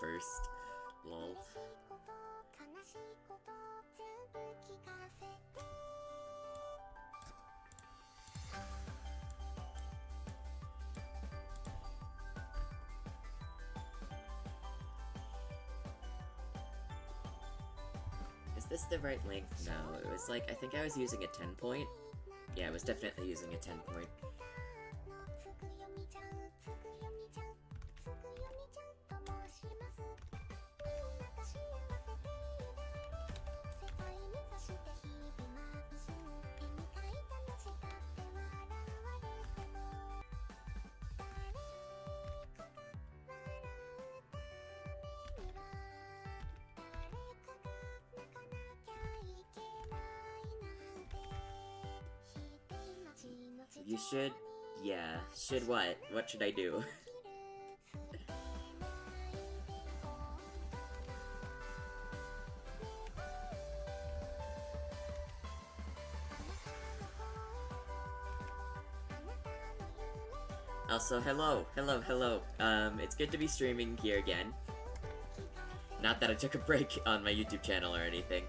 First. Lol. Is this the right length? No, it was like, I think I was using a 10 point. Yeah, I was definitely using a 10 point. You should... Yeah. Should what? What should I do? Also, hello. It's good to be streaming here again. Not that I took a break on my YouTube channel or anything.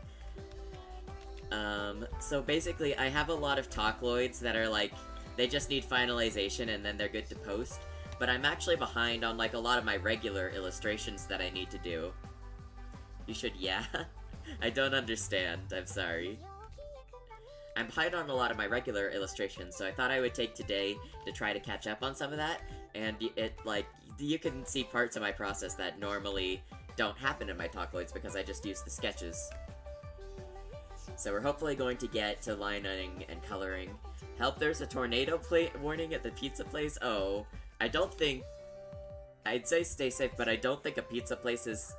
So basically, I have a lot of talkloids that are like, they just need finalization and then they're good to post. But I'm actually behind on like a lot of my regular illustrations that I need to do. You should, yeah? I don't understand, I'm sorry. I'm behind on a lot of my regular illustrations, so I thought I would take today to try to catch up on some of that. And it, like, you can see parts of my process that normally don't happen in my talkloids because I just use the sketches. So we're hopefully going to get to lining and coloring. Help, there's a tornado warning at the pizza place? Oh, I don't think... I'd say stay safe, but I don't think a pizza place is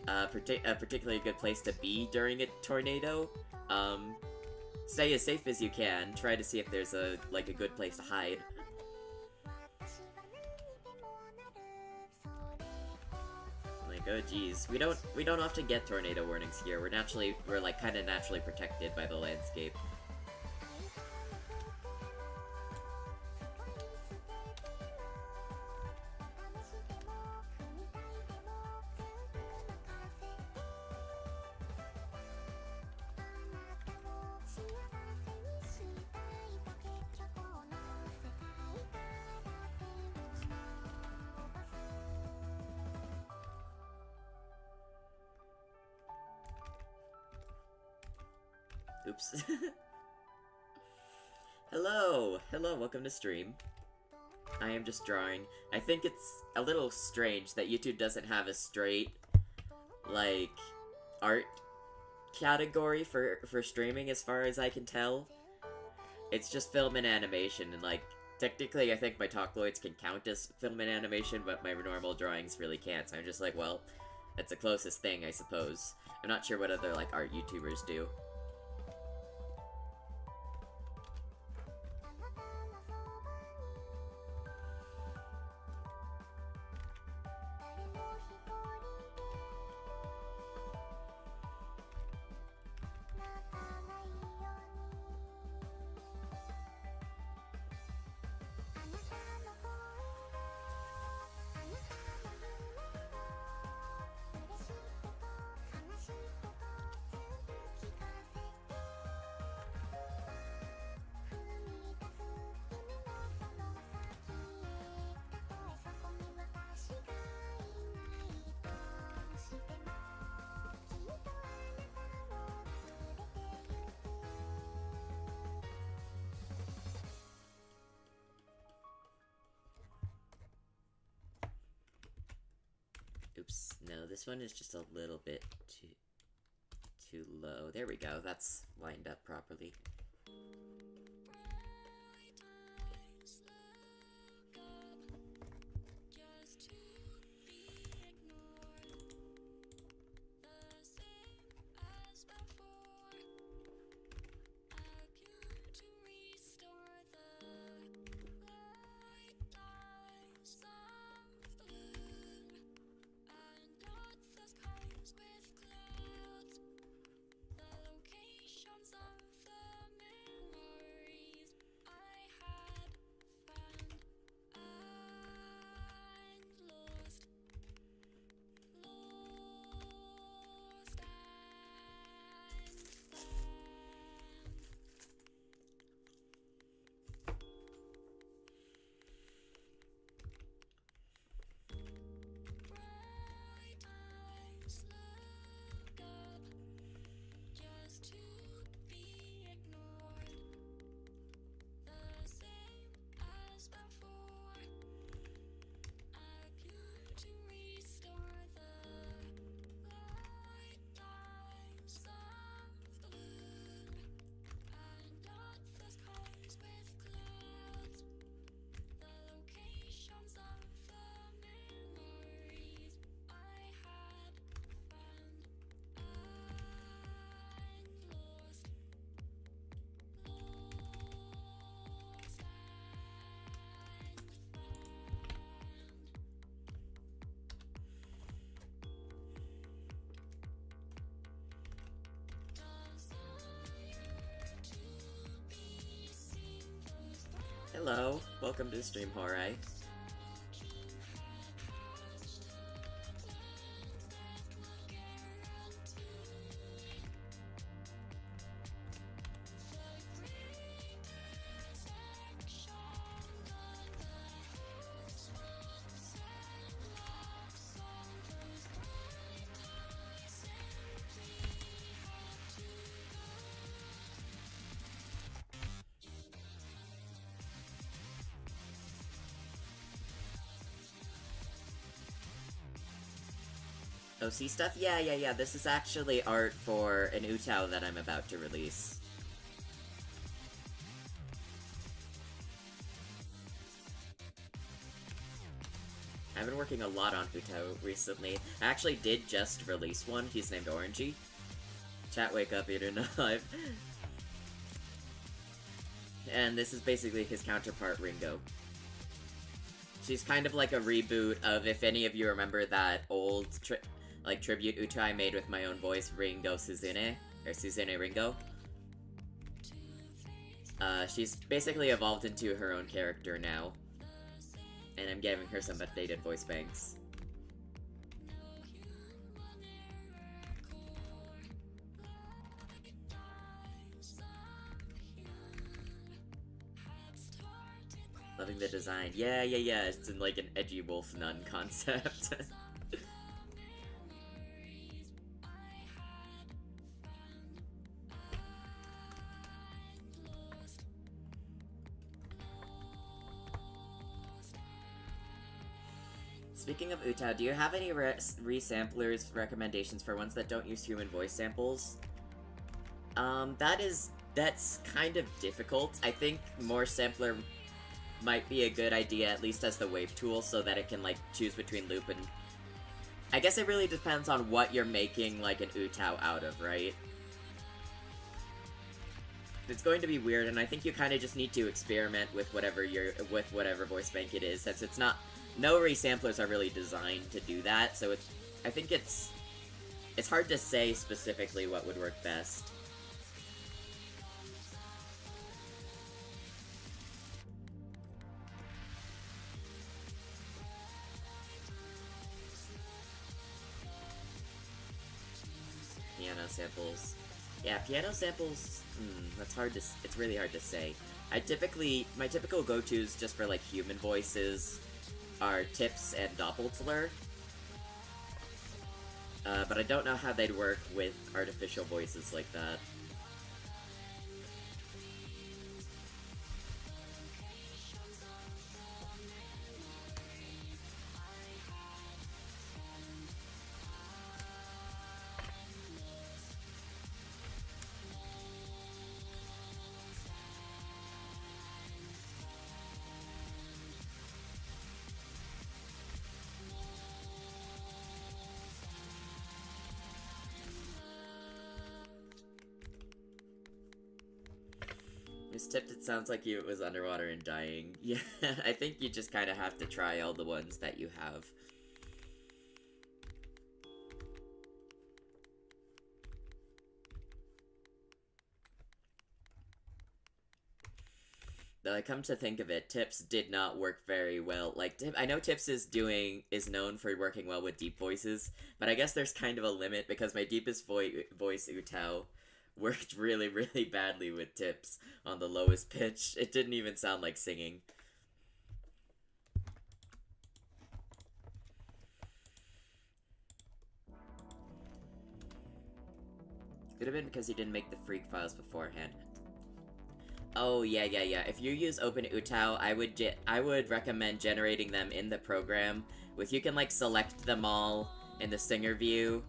a particularly good place to be during a tornado. Stay as safe as you can. Try to see if there's a good place to hide. Like, oh geez, we don't often get tornado warnings here. We're like kind of naturally protected by the landscape. Oops. Hello, welcome to stream. I am just drawing. I think it's a little strange that YouTube doesn't have a straight, like, art category for streaming as far as I can tell. It's just film and animation, and like, technically I think my talkloids can count as film and animation, but my normal drawings really can't, so I'm just like, well, that's the closest thing, I suppose. I'm not sure what other, like, art YouTubers do. Oops, no, this one is just a little bit too low. There we go, that's lined up properly. Hello, welcome to stream, Horai. OC stuff? Yeah. This is actually art for an Utao that I'm about to release. I've been working a lot on Utao recently. I actually did just release one. He's named Orangey. Chat, wake up, you're not alive. And this is basically his counterpart, Ringo. She's kind of like a reboot of, if any of you remember that old tribute Utah I made with my own voice, Ringo Suzune, or Suzune Ringo. She's basically evolved into her own character now, and I'm giving her some updated voice banks. Loving the design. Yeah. It's in like an edgy wolf nun concept. Speaking of Utah, do you have any resamplers recommendations for ones that don't use human voice samples? That's kind of difficult. I think more sampler might be a good idea, at least as the wave tool, so that it can, like, choose between loop and... I guess it really depends on what you're making, like, an Utao out of, right? It's going to be weird, and I think you kind of just need to experiment with whatever voice bank it is, since it's not... No resamplers are really designed to do that, so I think it's hard to say specifically what would work best. Piano samples. Yeah, piano samples, it's really hard to say. My typical go-tos just for, like, human voices are Tips and Doppelzler. But I don't know how they'd work with artificial voices like that. Miss Tipped, it sounds like it was underwater and dying. Yeah, I think you just kind of have to try all the ones that you have. Though I come to think of it, Tips did not work very well. Like, I know Tips is known for working well with deep voices, but I guess there's kind of a limit because my deepest voice, Utao, worked really, really badly with Tips on the lowest pitch. It didn't even sound like singing. Could have been because he didn't make the freak files beforehand. Oh, yeah. If you use OpenUtao, I would recommend generating them in the program. You can, like, select them all in the singer view,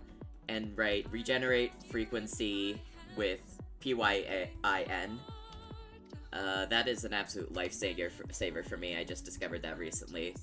and regenerate frequency with PYIN. That is an absolute lifesaver for me. I just discovered that recently.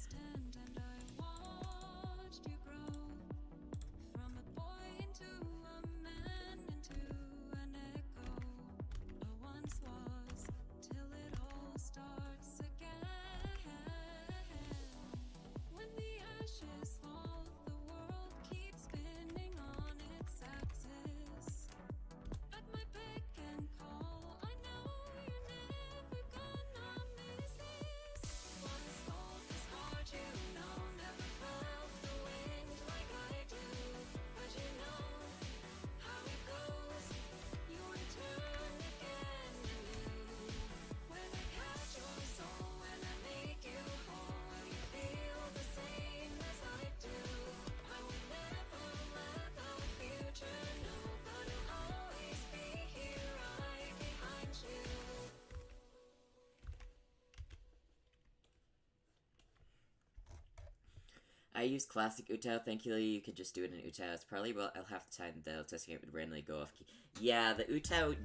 I use classic Utao. Thankfully, you could just do it in Utao. It's probably about half the time the testing it would randomly go off key. Yeah, the Utao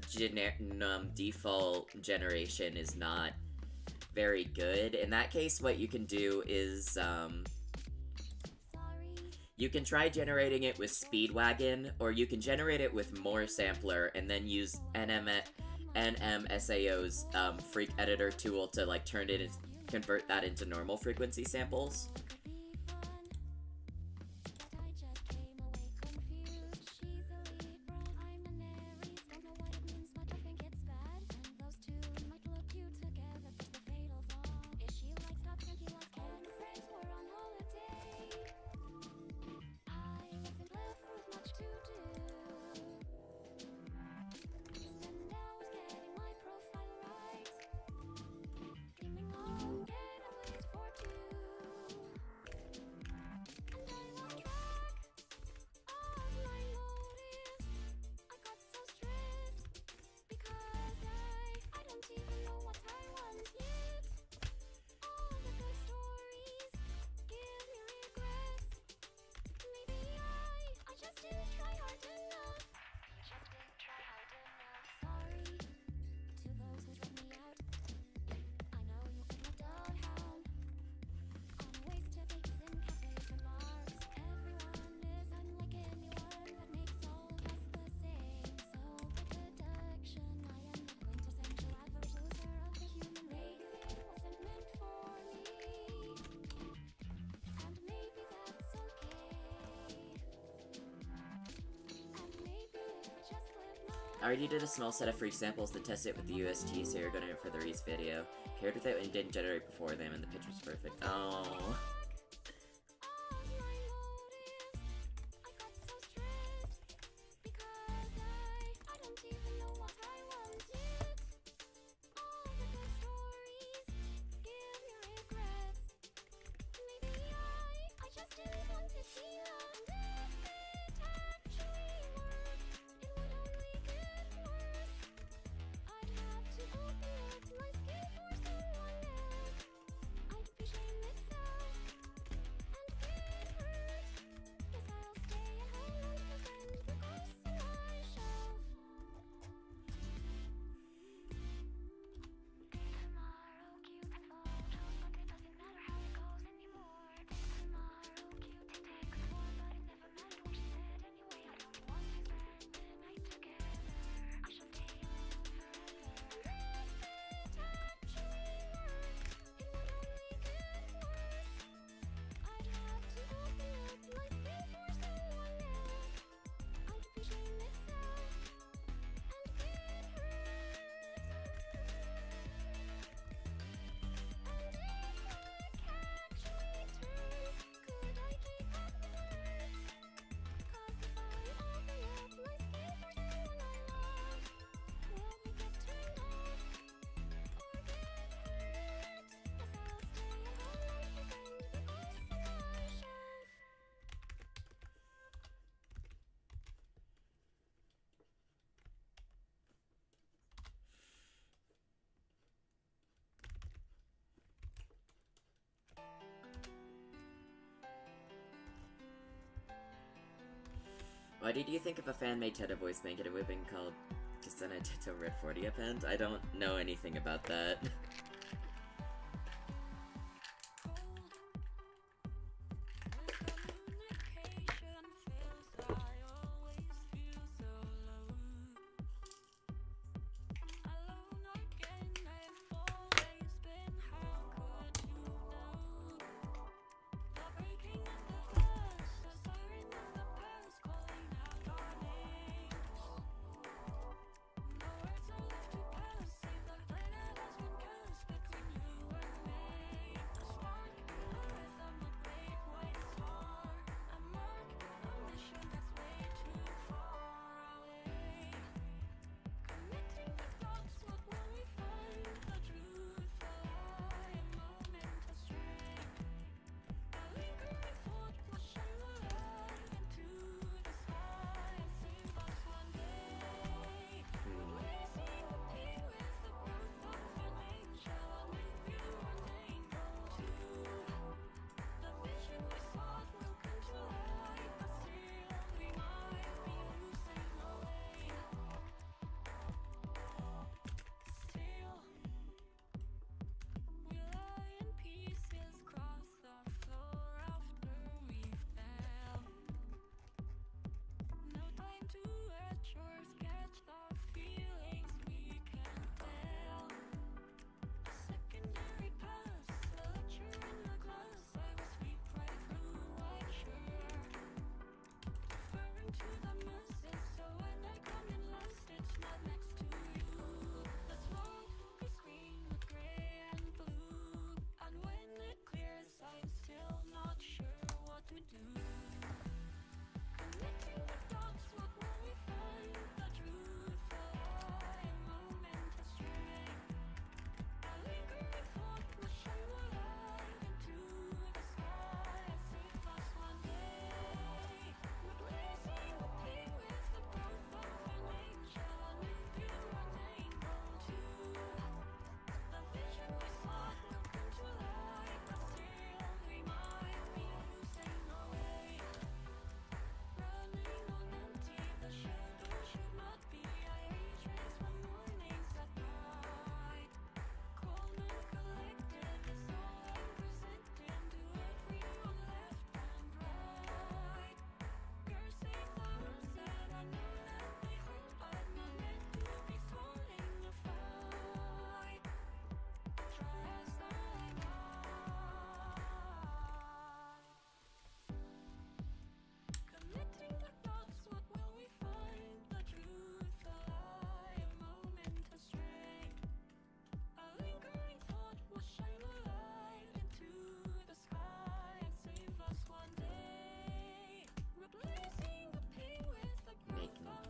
default generation is not very good. In that case, what you can do is, you can try generating it with Speedwagon, or you can generate it with More Sampler, and then use NMSAO's Freak Editor tool to, like, convert that into normal frequency samples. I already did a small set of free samples to test it with the UST, so you're going to for the Reese video. Paired with it and didn't generate before them, and the pitch was perfect. Oh. Why did you think if a fan made Teta voice bank it would have been called Kisena Teto Red 40 append? I don't know anything about that.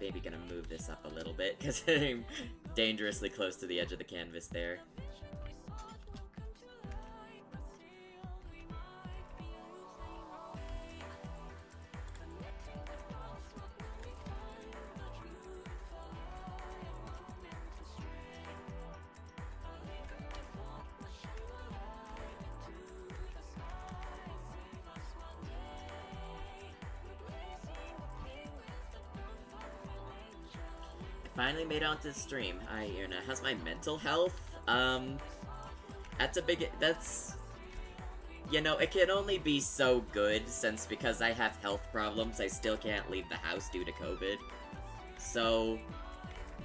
maybe gonna move this up a little bit, because I'm dangerously close to the edge of the canvas there. Finally made it onto the stream. Hi, Irna. How's my mental health? That's... You know, it can only be so good, since because I have health problems, I still can't leave the house due to COVID. So,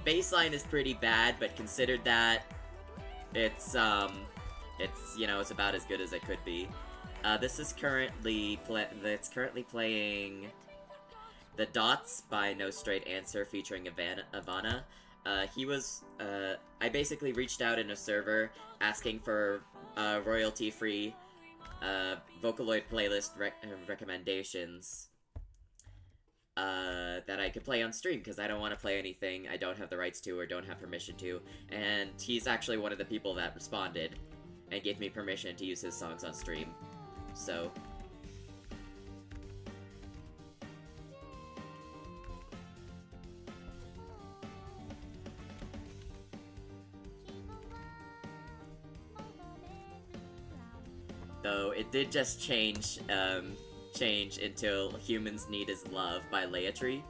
baseline is pretty bad, but considered that, it's, you know, it's about as good as it could be. This is currently playing The Dots by No Straight Answer featuring Ivana. I basically reached out in a server asking for royalty-free Vocaloid playlist recommendations that I could play on stream, because I don't want to play anything I don't have the rights to or don't have permission to, and he's actually one of the people that responded and gave me permission to use his songs on stream. So... Though it did just change until Humans Need Is Love by Leatry.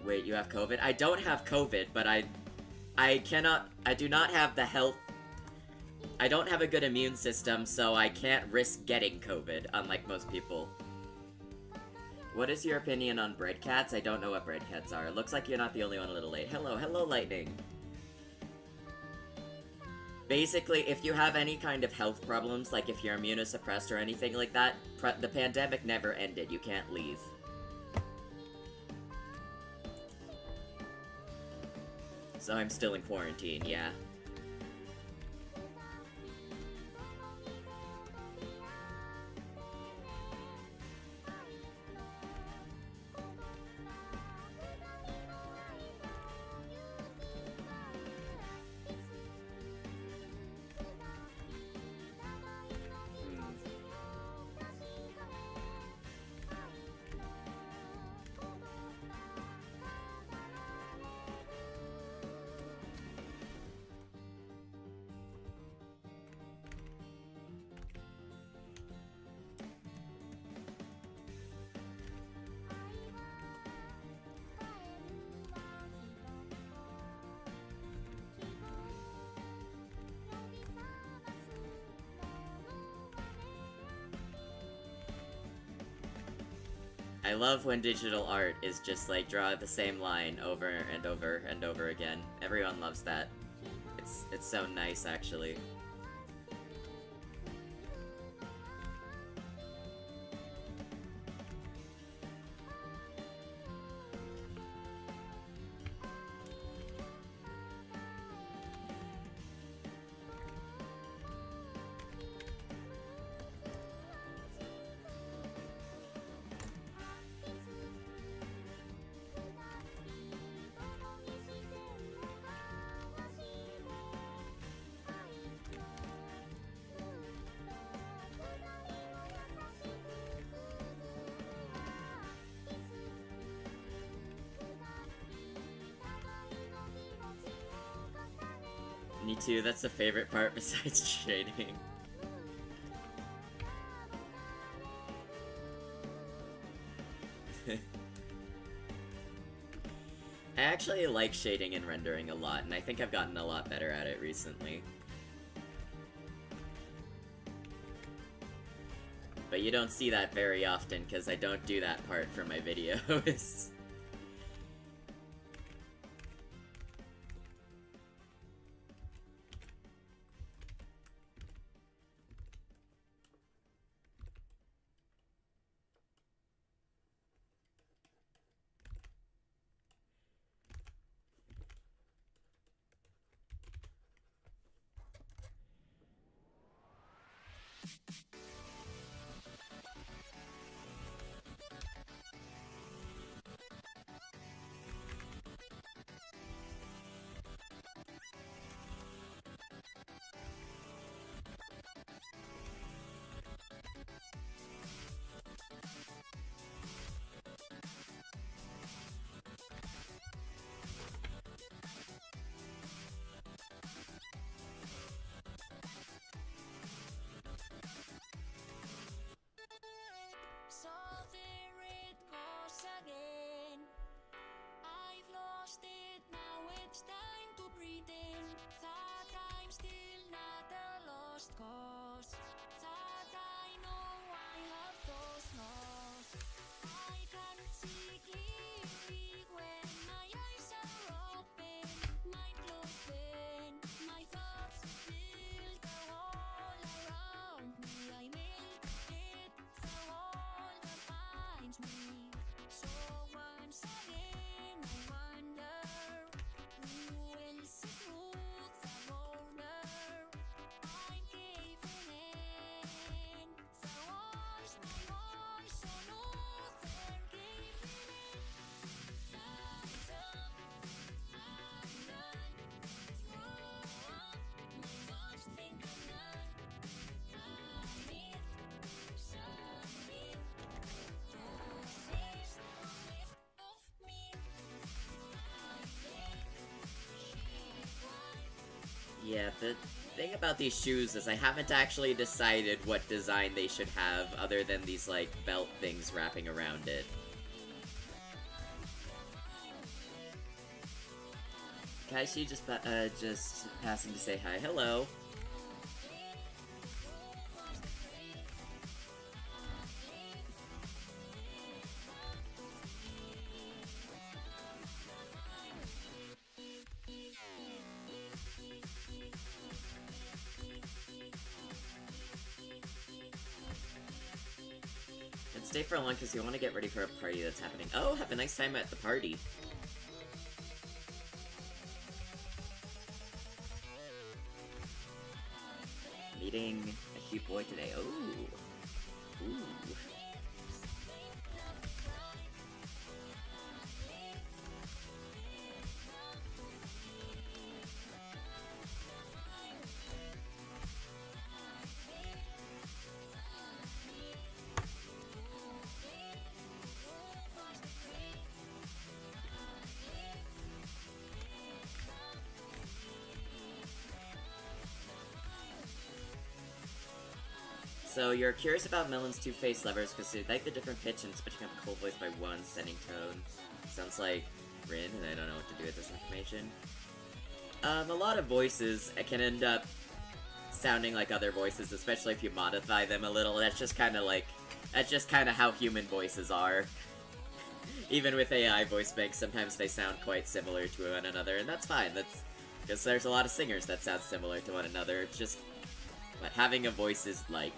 Wait, you have COVID? I don't have COVID, but I do not have the health... I don't have a good immune system, so I can't risk getting COVID, unlike most people. What is your opinion on bread cats? I don't know what bread cats are. Looks like you're not the only one a little late. Hello, Lightning. Basically, if you have any kind of health problems, like if you're immunosuppressed or anything like that, the pandemic never ended. You can't leave. So I'm still in quarantine, yeah. I love when digital art is just like draw the same line over and over and over again. Everyone loves that. It's so nice, actually. Me too, that's the favorite part besides shading. I actually like shading and rendering a lot, and I think I've gotten a lot better at it recently. But you don't see that very often, because I don't do that part for my videos. Yeah, the thing about these shoes is I haven't actually decided what design they should have other than these, like, belt things wrapping around it. Kaishi just passing to say hi. Hello. And stay for long because you want to get ready for a party that's happening. Oh, have a nice time at the party. Meeting a cute boy today. Ooh. Ooh. So you're curious about Melon's two-faced levers because they like the different pitch and switching up a cold voice by one, sending tone. Sounds like Rin, and I don't know what to do with this information. A lot of voices can end up sounding like other voices, especially if you modify them a little. That's just kind of how human voices are. Even with AI voice banks, sometimes they sound quite similar to one another, and that's fine. That's because there's a lot of singers that sound similar to one another. It's just what having a voice is like.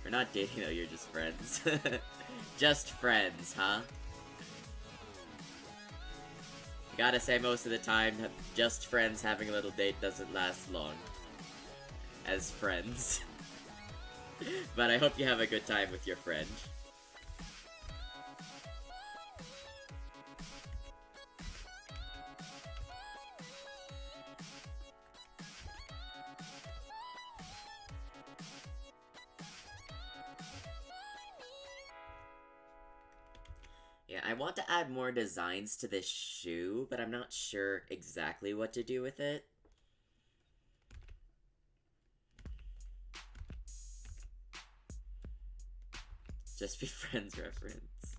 We're not dating though, you're just friends. Just friends, huh? I gotta say, most of the time, just friends having a little date doesn't last long. As friends. But I hope you have a good time with your friend. Yeah, I want to add more designs to this shoe, but I'm not sure exactly what to do with it. Just be friends reference.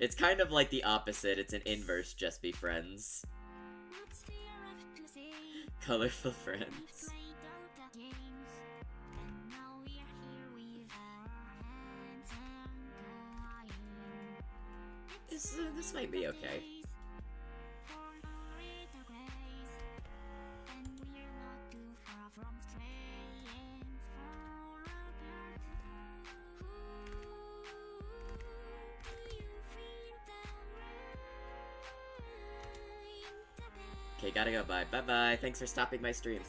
It's kind of like the opposite, it's an inverse just be friends. Colorful friends. This might be okay. Okay, gotta go, bye. Bye-bye, thanks for stopping my stream.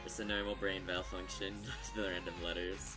Just a normal brain malfunction, the random letters.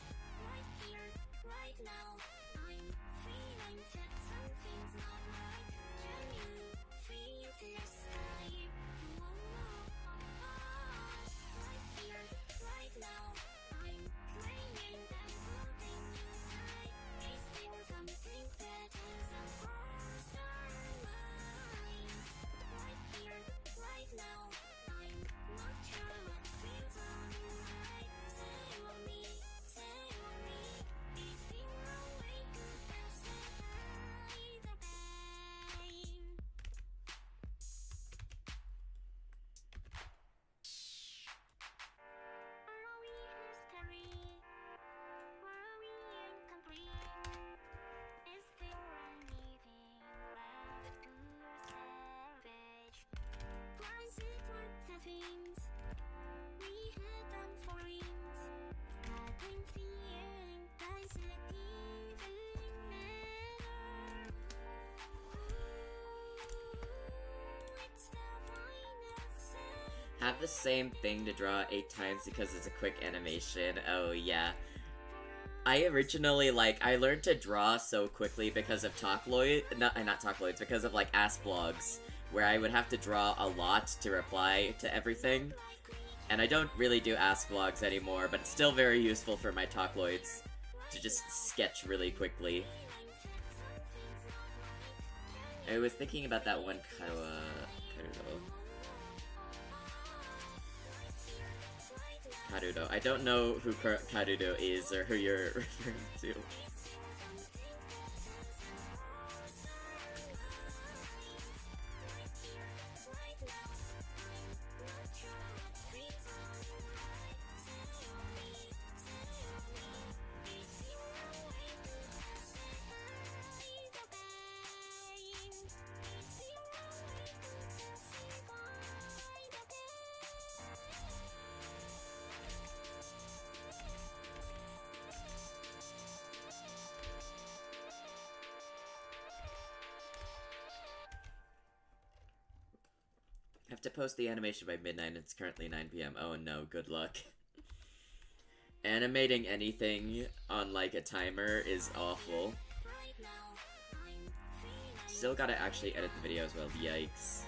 Have the same thing to draw 8 times because it's a quick animation. Oh yeah. I originally, I learned to draw so quickly because of not talkloids, because of, ass blogs, where I would have to draw a lot to reply to everything. And I don't really do Ask vlogs anymore, but it's still very useful for my talkloids to just sketch really quickly. I was thinking about that one Karudo. I don't know who Karudo is or who you're referring to. I have to post the animation by midnight. It's currently 9 p.m. Oh no, good luck. Animating anything on like a timer is awful. Still gotta actually edit the video as well. Yikes.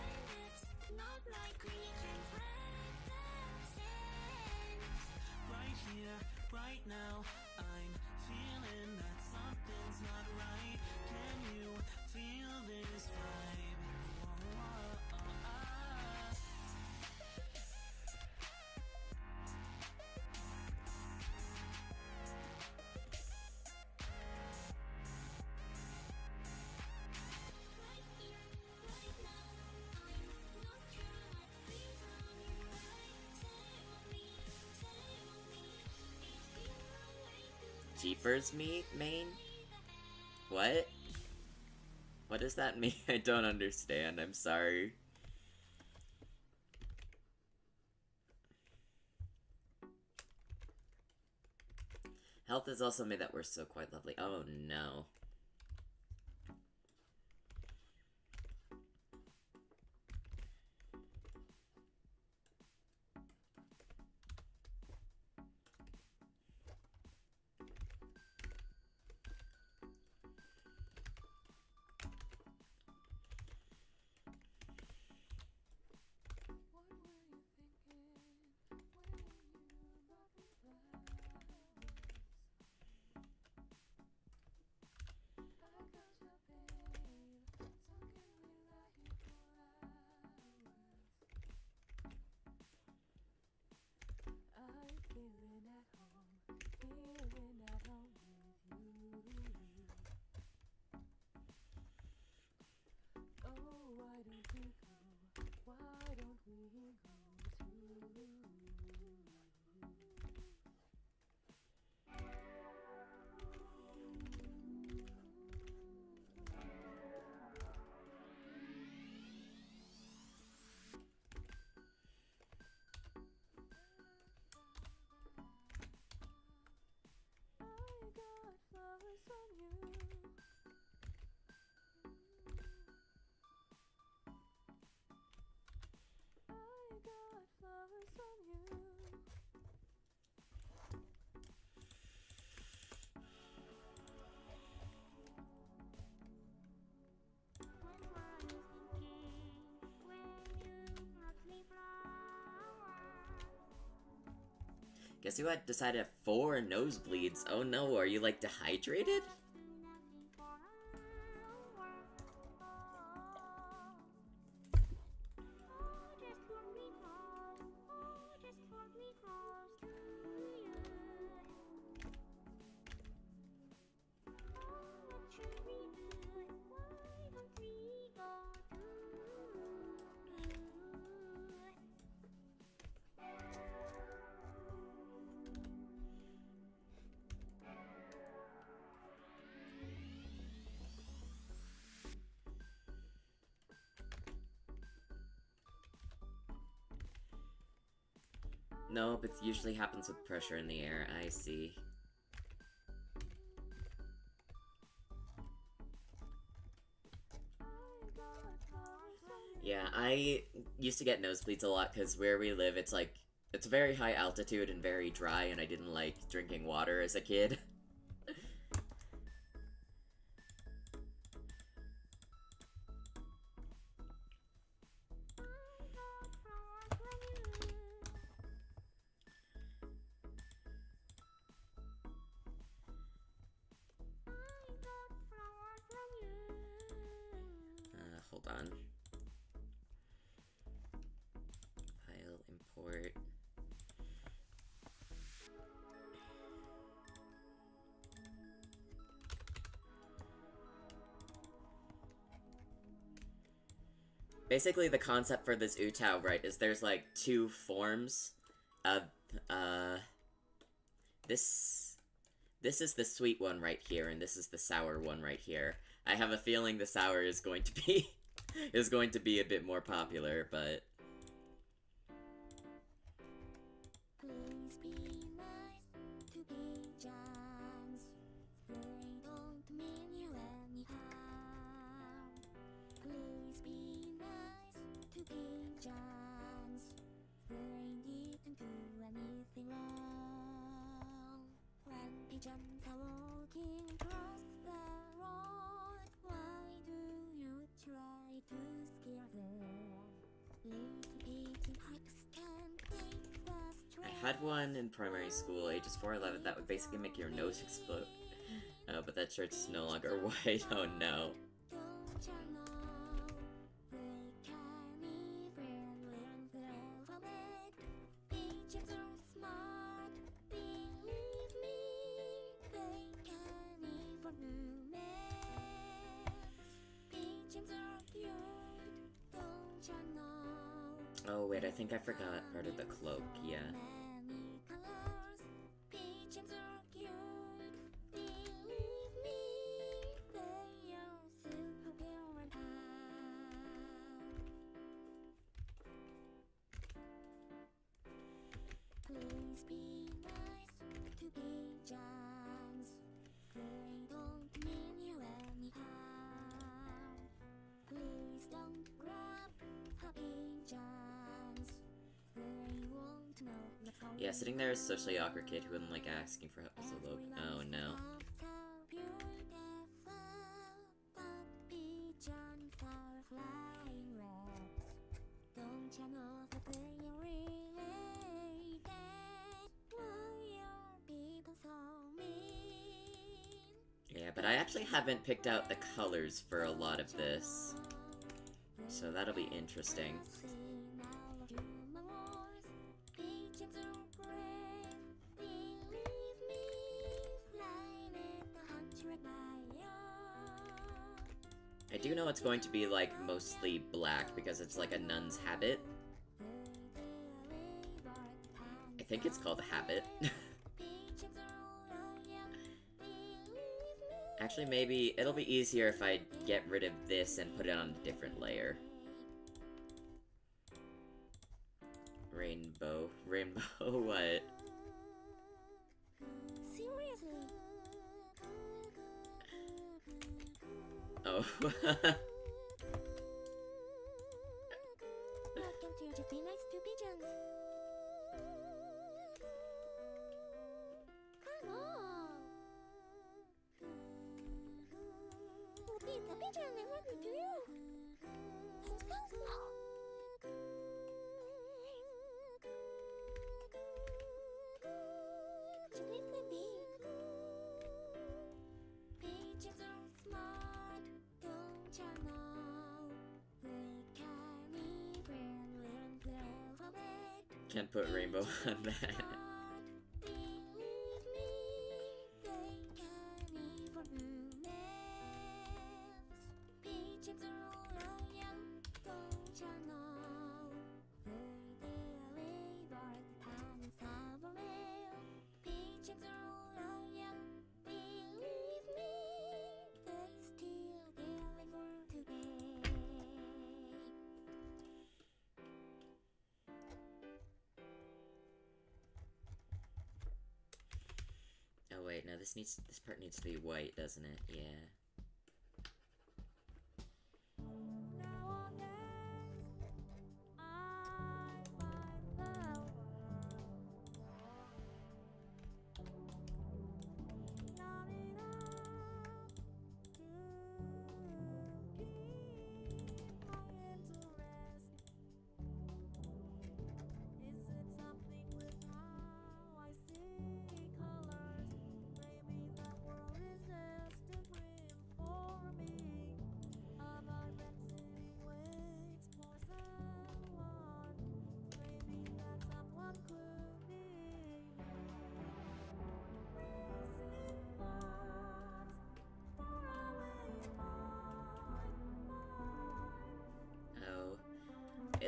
Jeepers main? What? What does that mean? I don't understand. I'm sorry. Health has also made that we're so quite lovely. Oh no. Guess who had decided 4 nosebleeds? Oh no, are you like dehydrated? Nope, it usually happens with pressure in the air. I see. Yeah, I used to get nosebleeds a lot because where we live, it's like, it's very high altitude and very dry, and I didn't like drinking water as a kid. hold on. File, import. Basically, the concept for this Utao, right, is there's, like, two forms of, this is the sweet one right here, and this is the sour one right here. I have a feeling the sour is going to be, is going to be a bit more popular, but... Pigeons are walking across the road. Why do you try to scare them? Little pigeon hikes can take the I strength. had one in primary school, ages 4-11, that would basically make your nose explode. Oh, but that shirt's no longer white, oh no. Don't you know they can even learn their alphabet? Pigeons are smart, believe me. They can even do math. Pigeons are cute, don't you know? Oh wait, I think I forgot part of the cloak, yeah. Many colors. Pigeons are cute, believe me. They are super pure and please be nice to pigeons. They don't mean you any harm. Please don't grab the pigeons. They won't know what's on Yeah, sitting there as a socially awkward kid who wouldn't like asking for help is a low. Oh no. so beautiful, but pigeons are flying rats. Don't you know that they are related? Why are people so mean? Yeah, but I actually haven't picked out the colors for a lot of this. So that'll be interesting. Pigeons are brave, believe me. Flying at 100 miles. I do know it's going to be like mostly black because it's like a nun's habit. I think it's called a habit. Actually, maybe it'll be easier if I get rid of this and put it on a different layer. Rainbow. Rainbow what? Seriously? Oh. Welcome to just be nice to pigeons. Come on. It's a pigeon and welcome to you. I'm so slow. Just listen me. Pigeons are smart, don't you know? They can even learn the alphabet. Can't put rainbow on that. Believe me, they can even do math. Pigeons are loyal, don't you know? They deliver the tons of mail. Pigeons are loyal, believe me. They still deliver today. Oh wait, no, this part needs to be white, doesn't it? Yeah.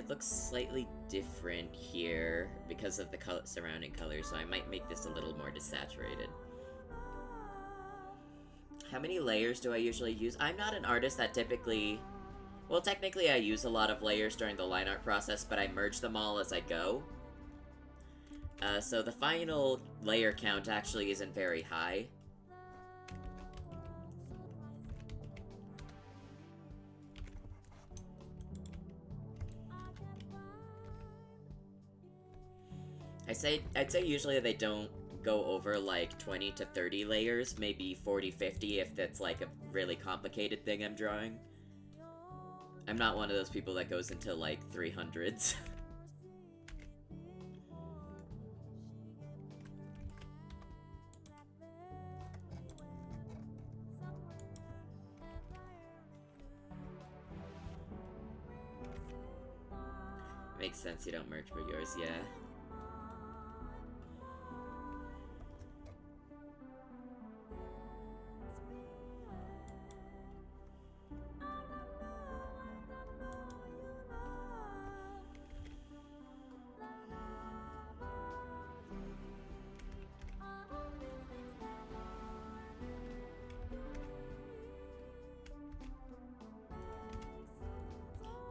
it looks slightly different here because of the surrounding color, so I might make this a little more desaturated. How many layers do I usually use? I'm not an artist that typically... Well, technically I use a lot of layers during the line art process, but I merge them all as I go. So the final layer count actually isn't very high. I'd say usually they don't go over like 20 to 30 layers, maybe 40, 50 if that's like a really complicated thing I'm drawing. I'm not one of those people that goes into like 300s. Makes sense you don't merge for yours, yeah.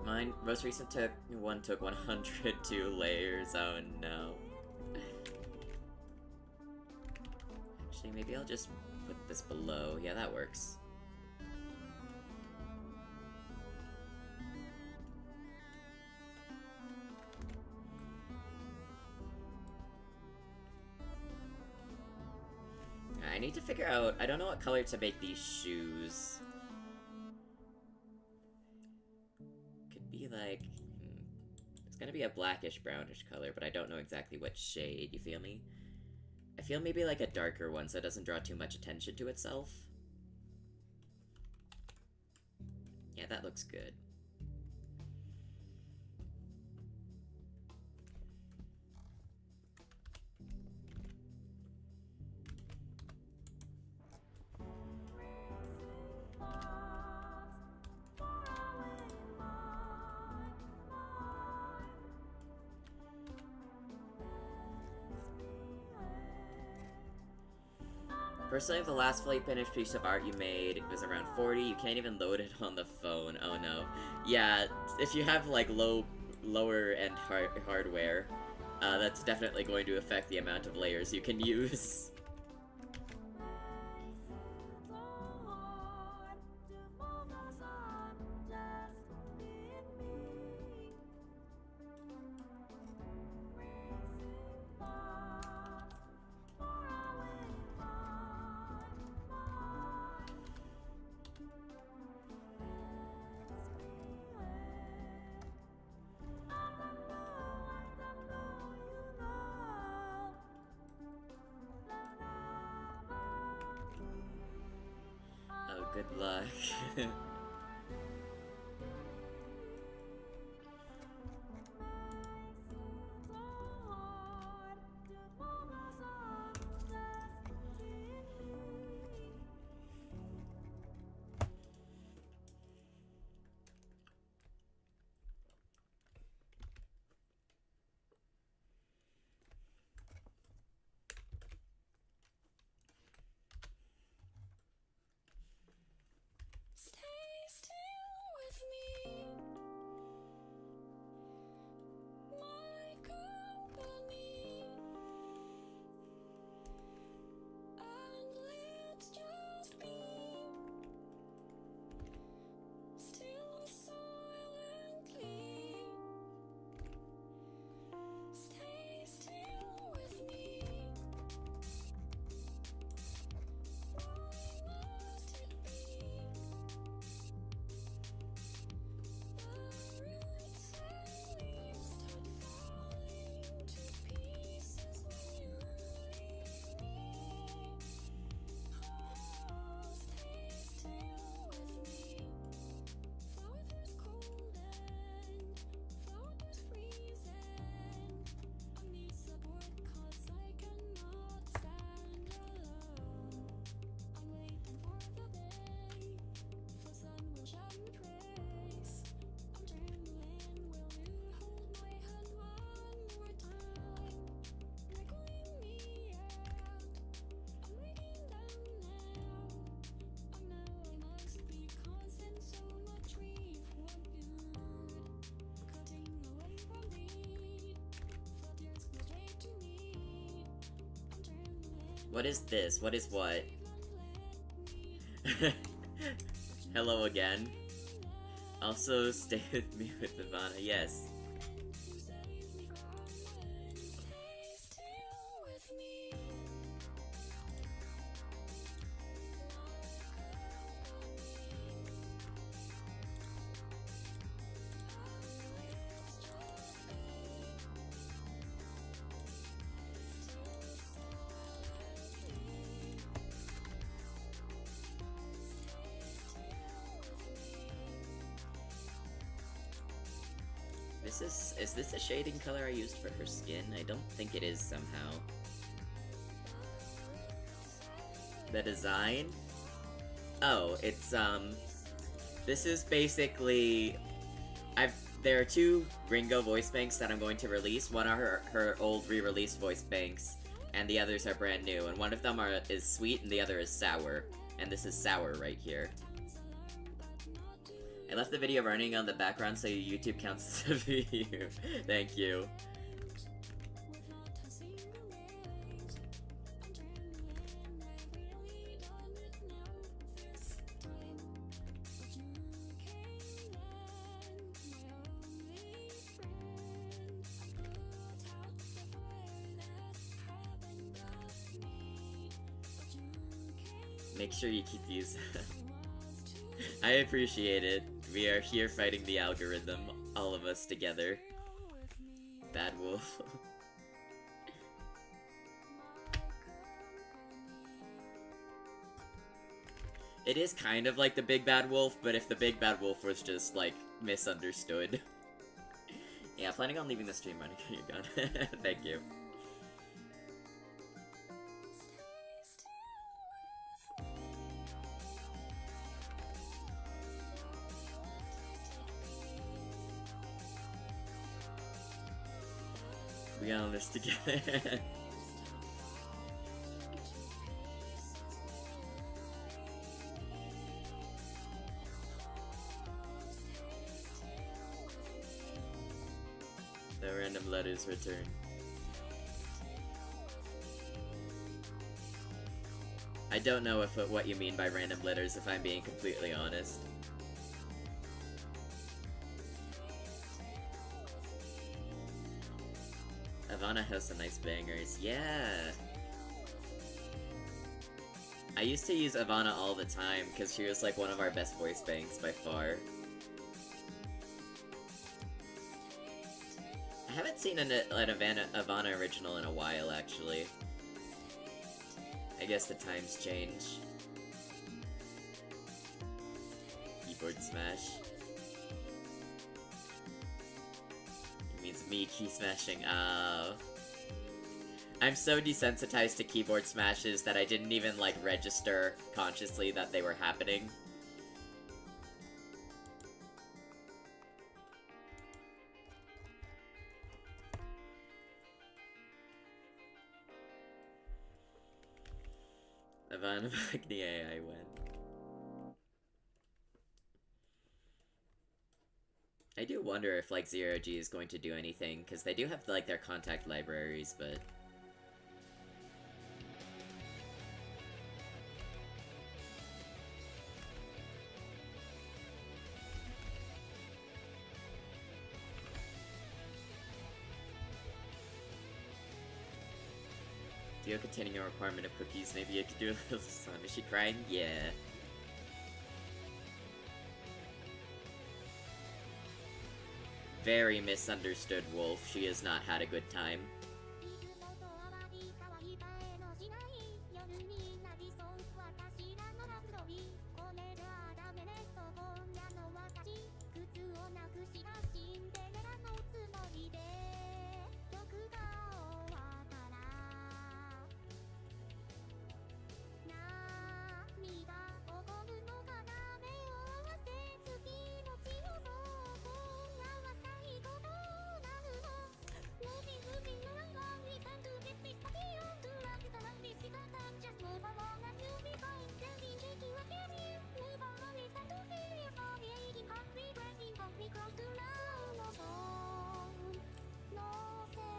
Mine, most recent one took 102 layers, oh no. Actually, maybe I'll just put this below. Yeah, that works. I need to figure out, I don't know what color to make these shoes. Could be like, it's gonna be a blackish brownish color, but I don't know exactly what shade, you feel me? I feel maybe like a darker one so it doesn't draw too much attention to itself. Yeah, that looks good. Personally, the last fully finished piece of art you made was around 40. You can't even load it on the phone. Oh no. Yeah, if you have like lower end hardware, that's definitely going to affect the amount of layers you can use. Good luck. Stay What is this? What is what? Hello again. Also, stay with me with Ivana. Yes. Is this a shading color I used for her skin? I don't think it is somehow. The design? Oh, it's, this is basically... there are two Ringo voice banks that I'm going to release. One are her old re-release voice banks, and the others are brand new. And one of them is sweet, and the other is sour. And this is sour right here. I left the video running on the background so your YouTube counts as a view. Thank you. Make sure you keep using them. I appreciate it. We are here fighting the algorithm, all of us together. Bad Wolf. It is kind of like the Big Bad Wolf, but if the Big Bad Wolf was just, like, misunderstood. Yeah, planning on leaving the stream running when you're gone. Thank you. We got on this together. The random letters return. I don't know what you mean by random letters, if I'm being completely honest. Ivana has some nice bangers. Yeah! I used to use Ivana all the time, because she was like one of our best voice banks by far. I haven't seen an Ivana original in a while, actually. I guess the times change. Keyboard smash. Means me key smashing. I'm so desensitized to keyboard smashes that I didn't even, like, register consciously that they were happening. Ivana Magni AI win. I do wonder if, like, Zero G is going to do anything, because they do have, like, their contact libraries, but... Deal containing a requirement of cookies, maybe you could do a little song. Is she crying? Yeah. Very misunderstood wolf. She has not had a good time.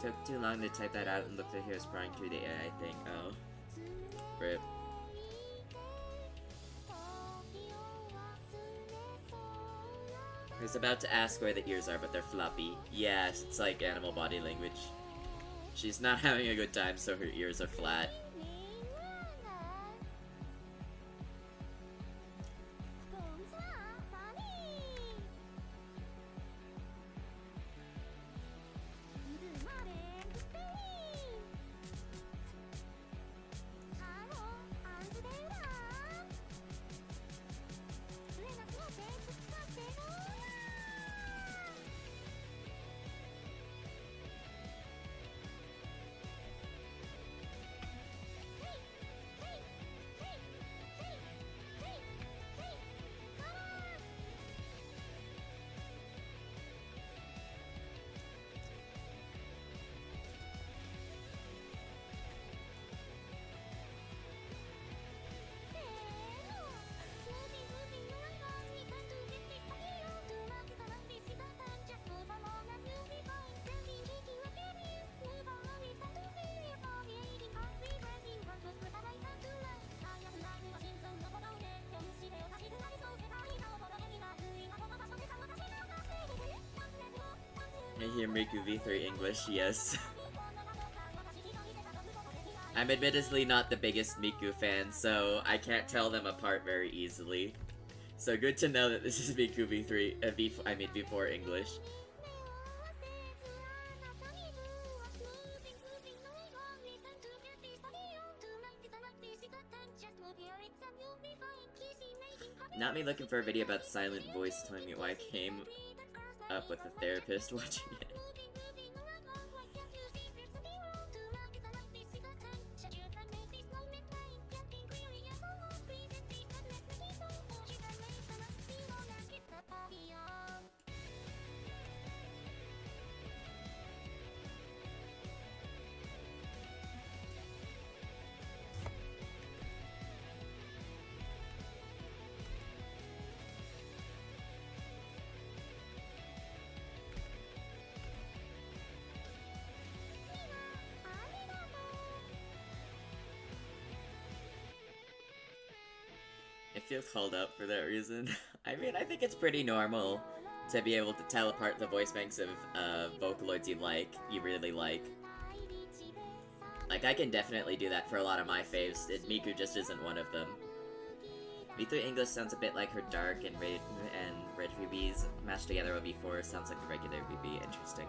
Took too long to type that out and looked at here scrolling through the AI thing. Oh. Rip. I was about to ask where the ears are, but they're floppy. Yes, it's like animal body language. She's not having a good time, so her ears are flat. I hear Miku V3 English, yes. I'm admittedly not the biggest Miku fan, so I can't tell them apart very easily. So good to know that this is Miku V3, V4 English. Not me looking for a video about silent voice telling me why I came up with a therapist watching it. I feel called out for that reason. I mean, I think it's pretty normal to be able to tell apart the voice banks of Vocaloids you really like. Like, I can definitely do that for a lot of my faves, and Miku just isn't one of them. V3 English sounds a bit like her dark and red VBs mashed together with V4 sounds like the regular VB. Interesting.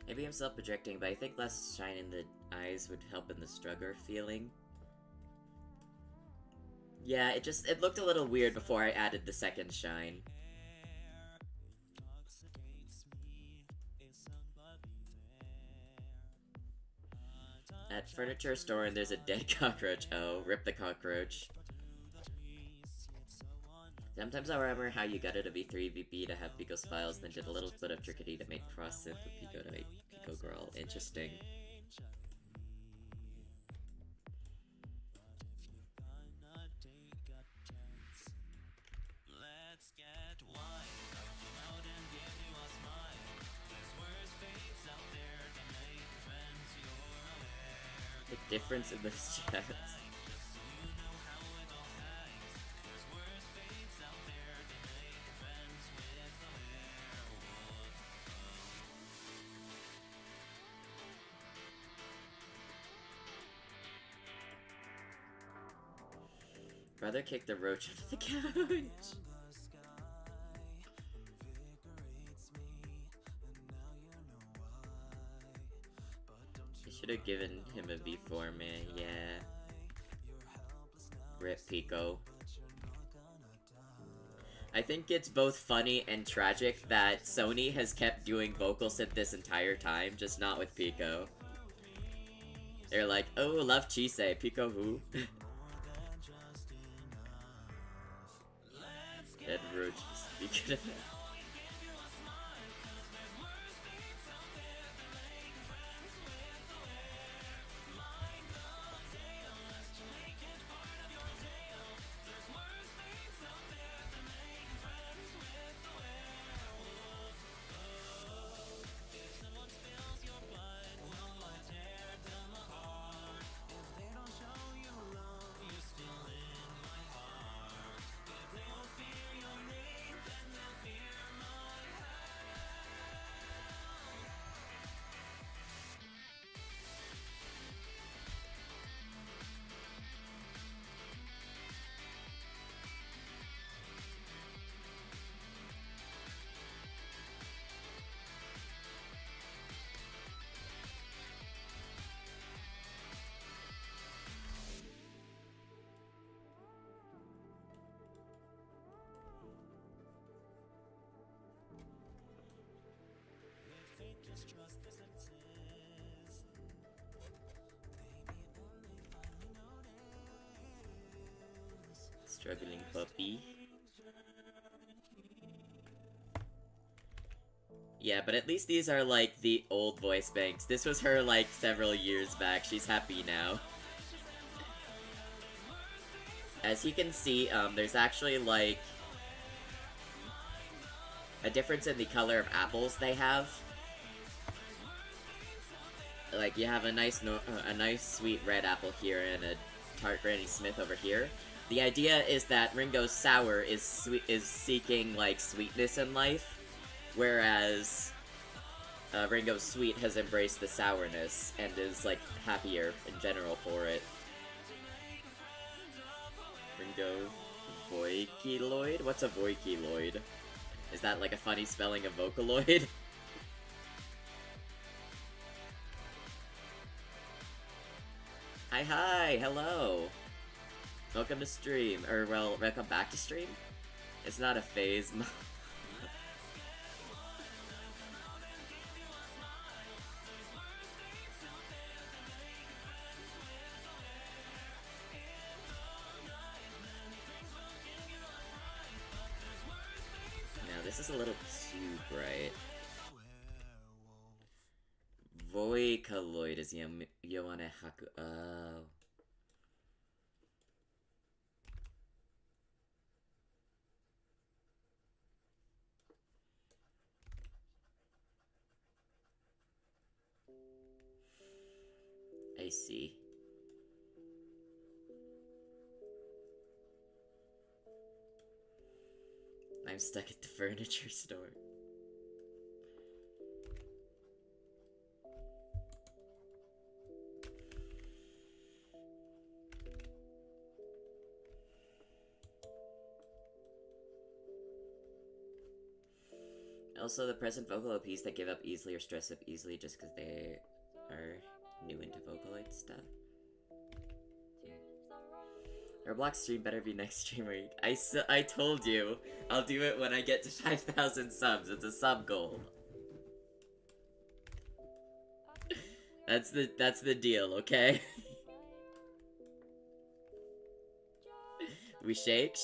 Maybe I'm self-projecting, but I think less shine in the eyes would help in the strugger feeling. Yeah, it looked a little weird before I added the second shine. At furniture store and there's a dead cockroach. Oh, rip the cockroach. Sometimes I remember how you got it to be 3VP to have Pico's files, then did a little bit of trickery to make cross-synth with Pico to make Pico Girl. Interesting. The difference in this chat. Brother kicked the roach under the couch. I should have given him a V4, man. Yeah. Rip Pico. I think it's both funny and tragic that Sony has kept doing vocal synth this entire time, just not with Pico. They're like, oh, love Chise, Pico who? Dead roach, speaking of that. Struggling puppy. Yeah, but at least these are like the old voice banks. This was her like several years back. She's happy now. As you can see, there's actually like a difference in the color of apples they have. Like you have a nice sweet red apple here and a tart Granny Smith over here. The idea is that Ringo's sour is seeking like sweetness in life, whereas Ringo's sweet has embraced the sourness and is like happier in general for it. Ringo Voikiloid? What's a Voikiloid? Is that like a funny spelling of Vocaloid? Hi, hello! Welcome to stream, or well, welcome back to stream? It's not a phase. Now this is a little too bright. Voicaloid is Yoane Haku. Oh. I see. I'm stuck at the furniture store. Also, the present vocal OPs that give up easily or stress up easily just because they are new into Vocaloid stuff. Roblox stream better be next stream week. I told you, I'll do it when I get to 5,000 subs. It's a sub goal. That's the deal, okay? We shake.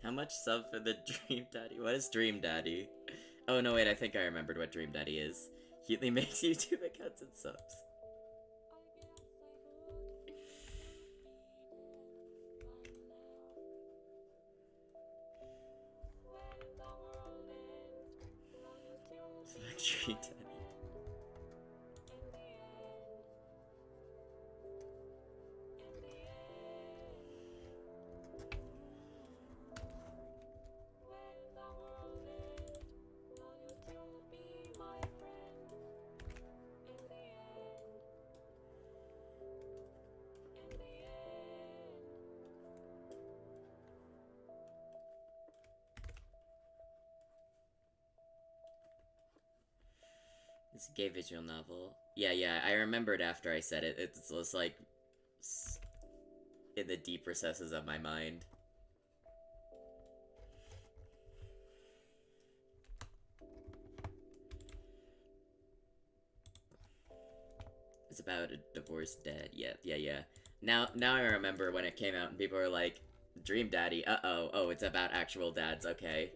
How much sub for the Dream Daddy? What is Dream Daddy? Oh no, wait, I think I remembered what Dream Daddy is. He makes YouTube accounts and subs. Dream Daddy. It's a gay visual novel. Yeah, I remembered after I said it. It's just like in the deep recesses of my mind. It's about a divorced dad. Yeah. Now I remember when it came out and people were like, Dream Daddy, oh, it's about actual dads, okay.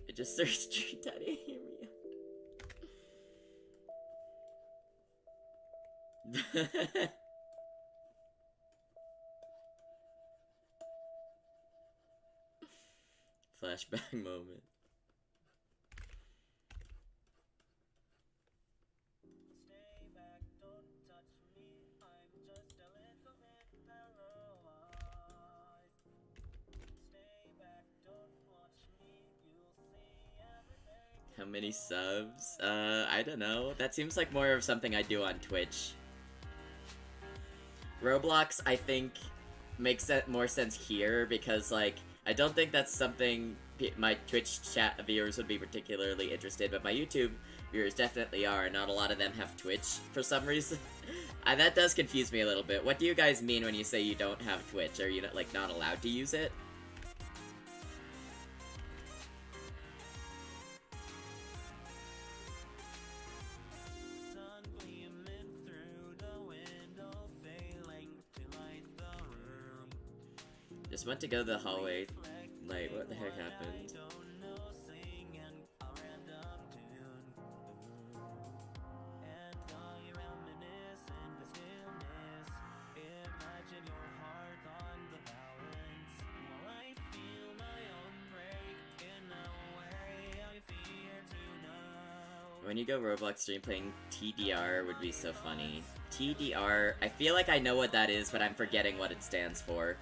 I just searched Dream Daddy, hear me out. Flashback moment. Stay back, don't touch me. I'm just a little bit paralyzed. Stay back, don't watch me. You'll see everything. How many subs? I don't know. That seems like more of something I do on Twitch. Roblox, I think, makes more sense here because, like, I don't think that's something my Twitch chat viewers would be particularly interested, but my YouTube viewers definitely are. Not a lot of them have Twitch for some reason. That does confuse me a little bit. What do you guys mean when you say you don't have Twitch? Are you, like, not allowed to use it? Sun gleaming through the window, failing to light the room. Just went to go to the hallway. Like, what the heck happened? Don't know, singing a random tune. And I reminisce in the stillness. Imagine your heart on the balance. While I feel my own break in a way I fear to know. When you go Roblox stream playing TDR would be so funny. TDR, I feel like I know what that is, but I'm forgetting what it stands for.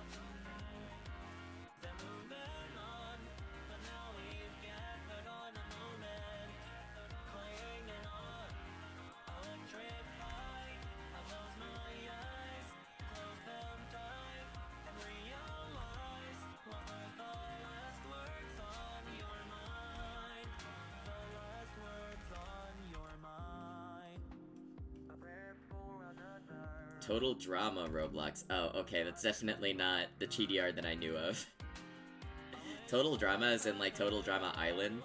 Total Drama Roblox. Oh, okay, that's definitely not the TDR that I knew of. Total Drama is in, like, Total Drama Island.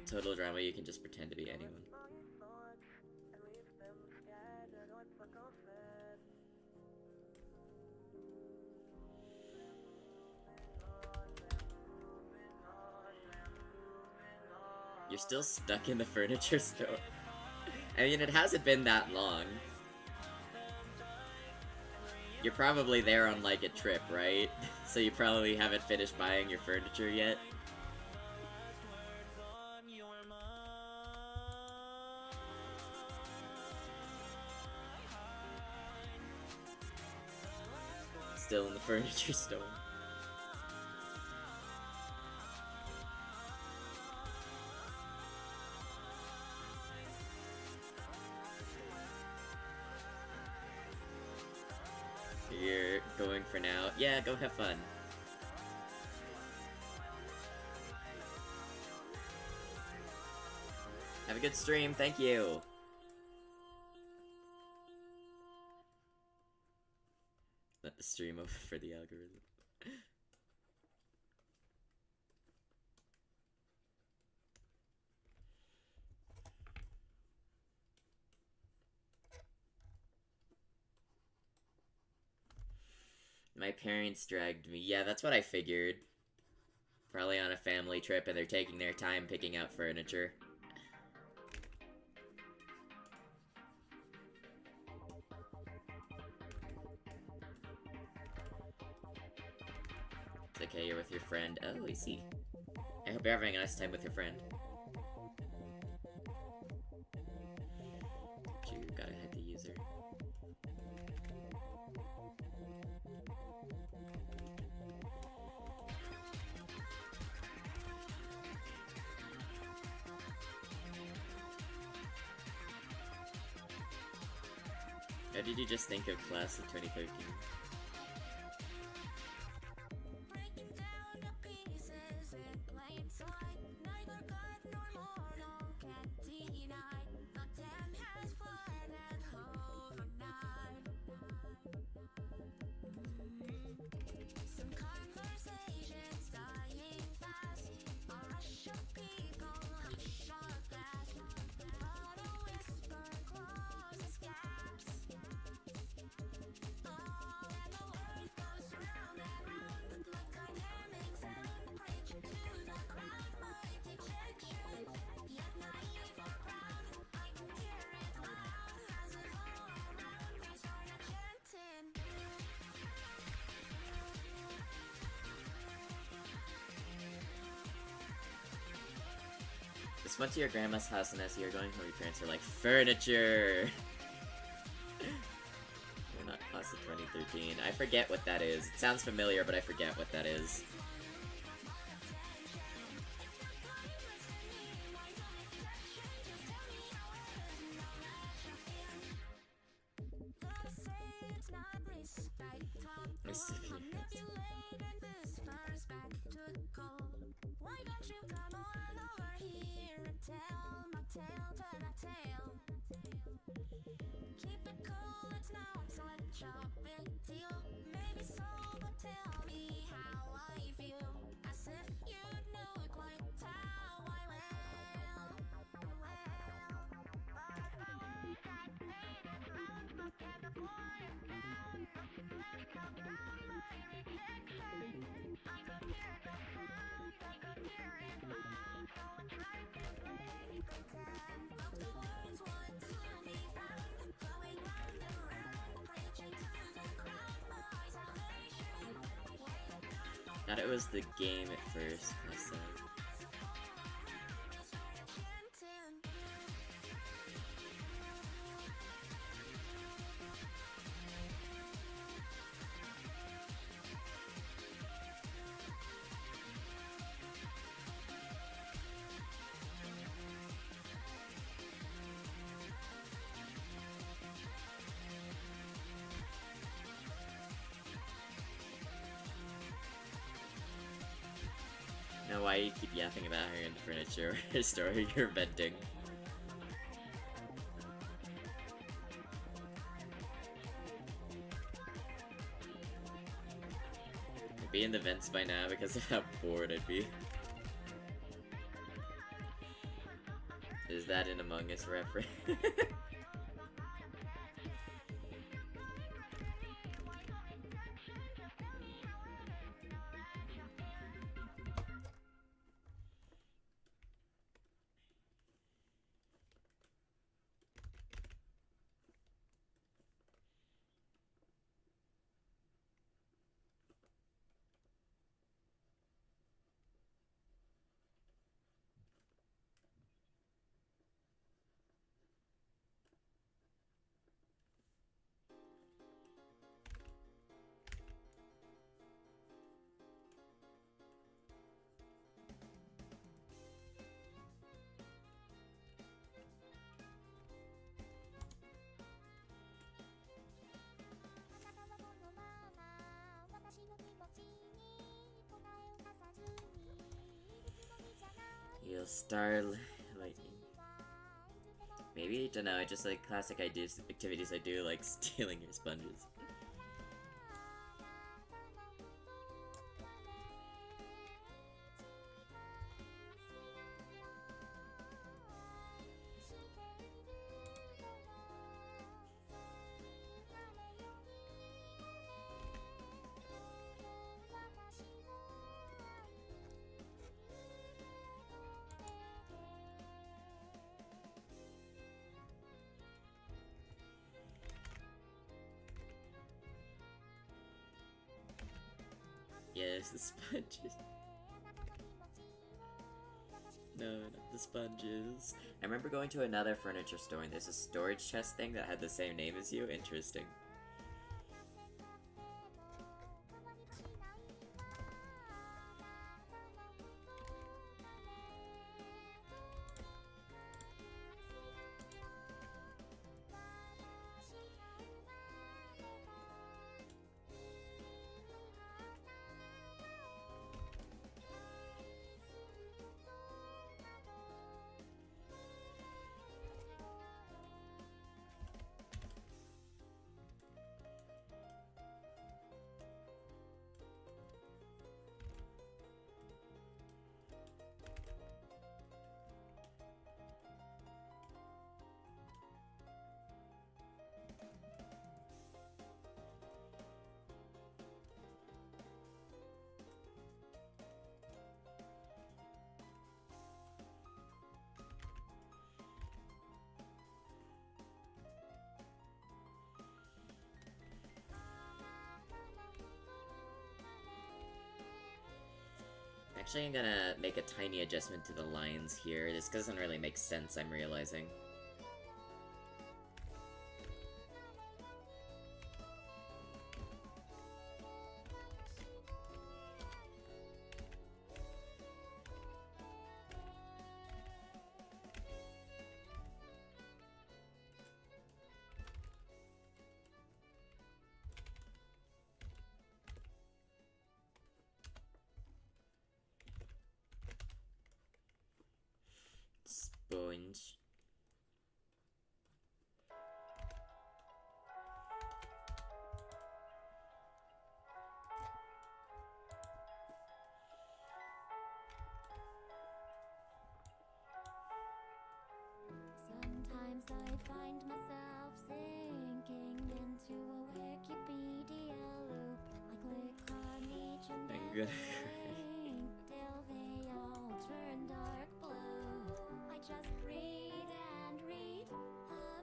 Total drama, you can just pretend to be anyone. You're still stuck in the furniture store. I mean, it hasn't been that long. You're probably there on, like, a trip, right? So you probably haven't finished buying your furniture yet. Still in the furniture store. You're going for now. Yeah, go have fun. Have a good stream, thank you! Let the stream over for the algorithm. My parents dragged me. Yeah, that's what I figured. Probably on a family trip and they're taking their time picking out furniture. It's okay, you're with your friend. Oh, I see. I hope you're having a nice time with your friend. You gotta hit the user. How did you just think of class of 2013? Breaking down the pieces in plain sight. Neither God nor mortal can deny. The dam has flooded overnight. Some conversations dying fast. A rush of people, a short glass. But a whisper closes gaps. Just went to your grandma's house and as you're going home, your parents are like, furniture! We're not class of 2013. I forget what that is. It sounds familiar, but I forget what that is. Why don't you come on over here and tell my tale to the tale? Keep it cool, it's not such a big deal. Maybe so, but tell me how I feel. As if you know quite how I will. Thought it was the game at first. I said. Know why you keep yapping about her in the furniture store you're venting. I'd be in the vents by now because of how bored I'd be. Is that an Among Us reference? You'll start lightning. Maybe? Don't know, just like classic ideas, activities I do, like stealing your sponges. Yes, the sponges. No, not the sponges. I remember going to another furniture store and there's a storage chest thing that had the same name as you. Interesting. Actually, I'm gonna make a tiny adjustment to the lines here. This doesn't really make sense, I'm realizing. Sponge. Sometimes I find myself sinking into a Wikipedia loop. I click on each and I'm every gonna link till they all turn dark blue. I just read and read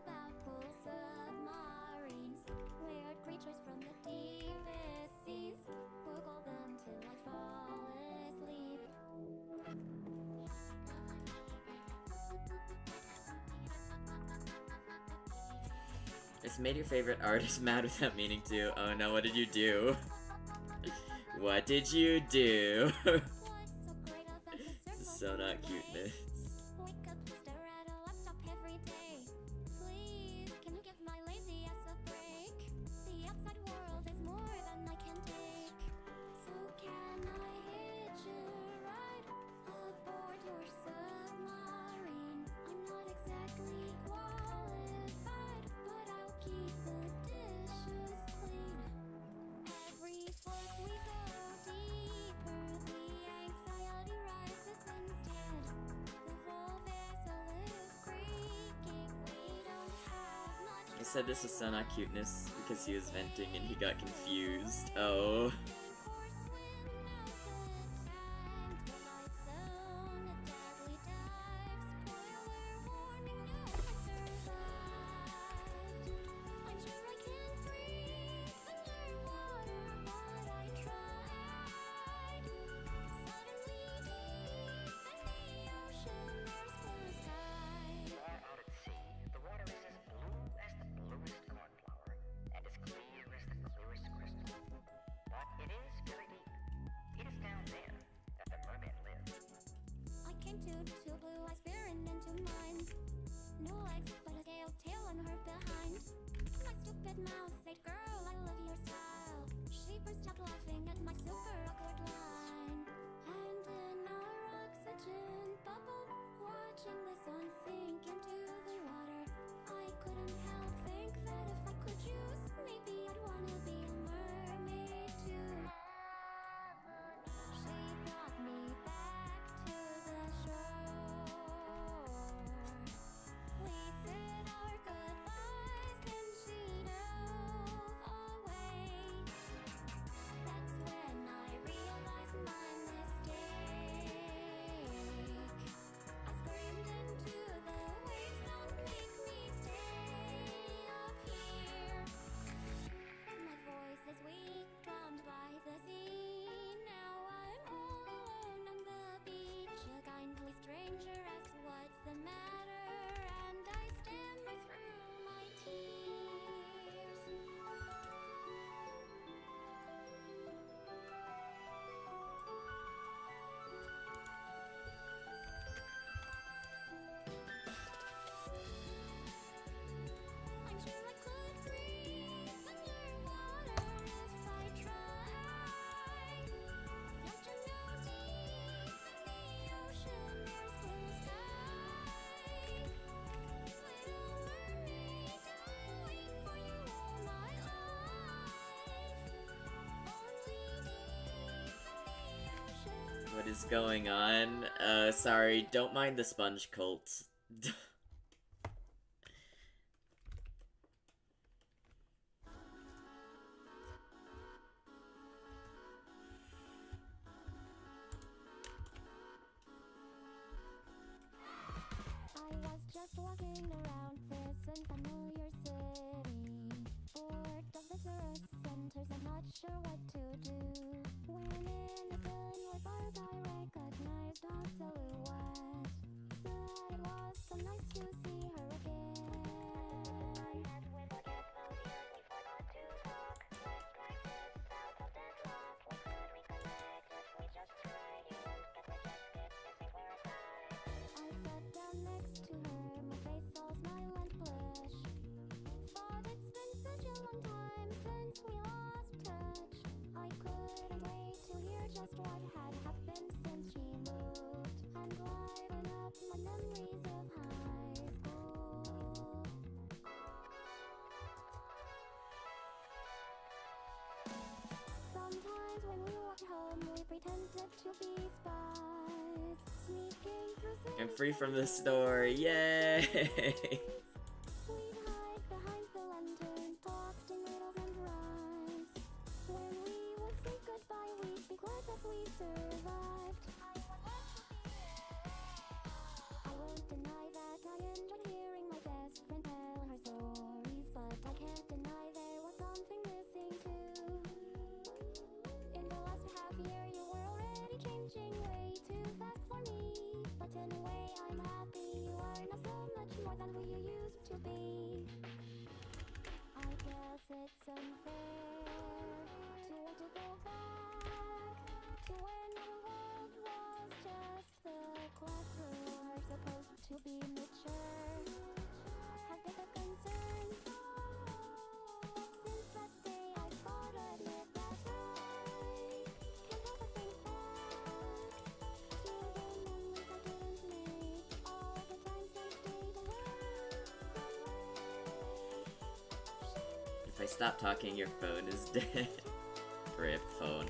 about cool submarines, weird creatures from the deepest seas. Google them till I fall asleep. It's made your favorite artist mad without meaning to. Oh no, what did you do? What did you do? What's so great about the This is circle so not of cuteness. life? Wake up, stare at a laptop every day. Please, can you give my lazy ass a break? The outside world is more than I can take. So can I hitch a ride aboard your submarine? I'm not exactly qualified, but I'll keep the dishes clean. Every foot we go deeper, the anxiety rises instead. The whole vessel is said this was so not cuteness because he was venting and he got confused. Oh. Two blue eyes peering into mine. No legs, but a scaled tail on her behind. My stupid mouth said, "Girl, I love your style." She burst out laughing at my super awkward line. And in our oxygen bubble, watching the sun sink into the water, I couldn't help think that if I could choose, maybe I'd wanna be a mermaid too. She brought me back to the shore. We said our goodbyes, then she dove away. That's when I realized my mistake. I screamed into the waves, "Don't make me stay up here." My voice is weak, drowned by the sea. Now I'm all alone on the beach. A kindly stranger asks what's the matter, and I stammer through my tears. I'm sure I could breathe underwater if I tried. Don't you know deep in the ocean there's blue sky? Little mermaid, I'll wait for you all my life. Only deep in the ocean. What is going on? Sorry, don't mind the sponge cult. I was just walking around this unfamiliar city, bored of the tourist centers and not sure what to do. When in a sunlit park I recognized our silhouette. Said it was so nice to see her again. And we forget about you, we forgot to talk. Left like this, out of deadlock. What could we connect if we just tried? You won't get rejected, this ain't where it's at. I sat down next to her, my face all smile and blush. Thought it's been such a long time since we lost touch. I couldn't wait to hear just what had happened since she moved, and liven up my memories of high school. Sometimes when we walked home, we pretended to be spies, sneaking through I'm free from the store, yay! We'd hide behind the lantern, talked in riddles and rhymes. When we would say goodbye, we'd be glad that we survived. I won't deny that I enjoyed hearing my best friend tell her stories, but I can't deny there was something missing too. In the last half year, you were already changing way too fast for me. But anyway, I'm happy you are now so much more than we used to be. I guess it's unfair to want to go back to when our world was just the classroom. We're supposed to be mature, have bigger concerns. Since that day, I thought I'd live that right. Can't help but think back to the memories I didn't make, all the times I stayed away from way. If I stop talking, your phone is dead. Rip phone.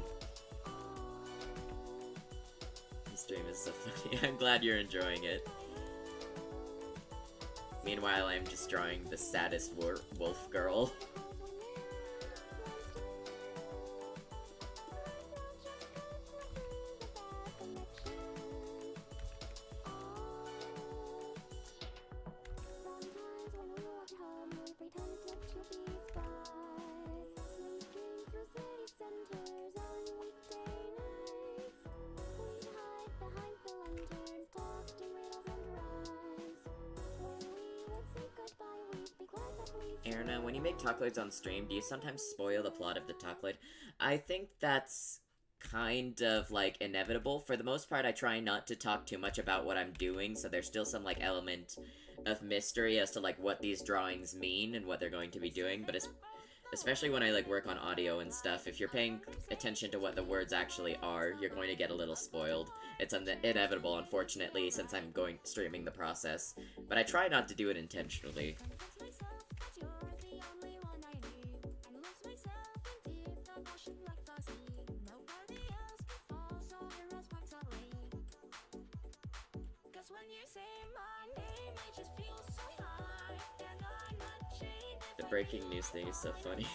The stream is so funny. I'm glad you're enjoying it. Meanwhile, I'm just drawing the saddest wolf girl. Erna, when you make talkloids on stream, do you sometimes spoil the plot of the talkloid? I think that's kind of, like, inevitable. For the most part, I try not to talk too much about what I'm doing, so there's still some, like, element of mystery as to, like, what these drawings mean and what they're going to be doing, but especially when I, like, work on audio and stuff, if you're paying attention to what the words actually are, you're going to get a little spoiled. It's inevitable, unfortunately, since I'm streaming the process, but I try not to do it intentionally. The breaking news thing is so funny.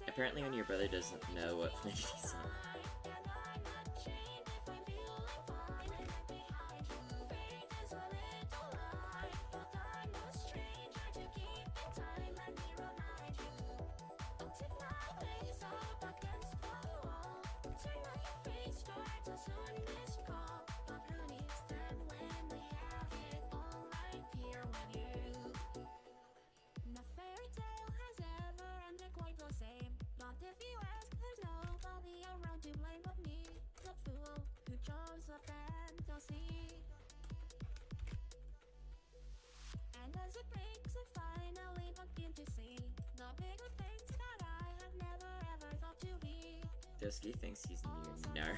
Apparently when your brother doesn't know what Fnifty's on. Dusky thinks he's near Nar.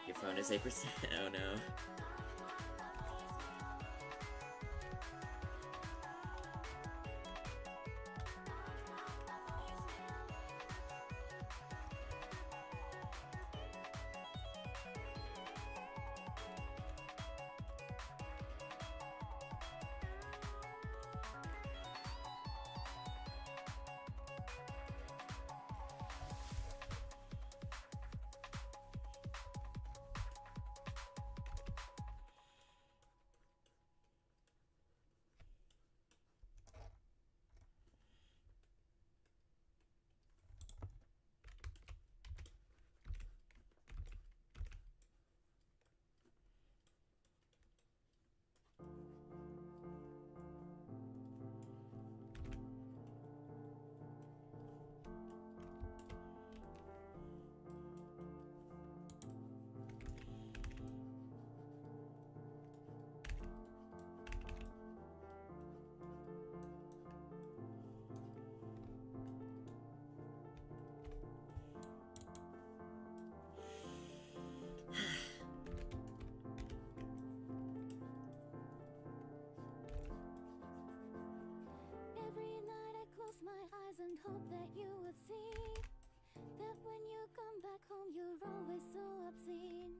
Your phone is 8%. Oh no. When you come back home, you're always so obscene.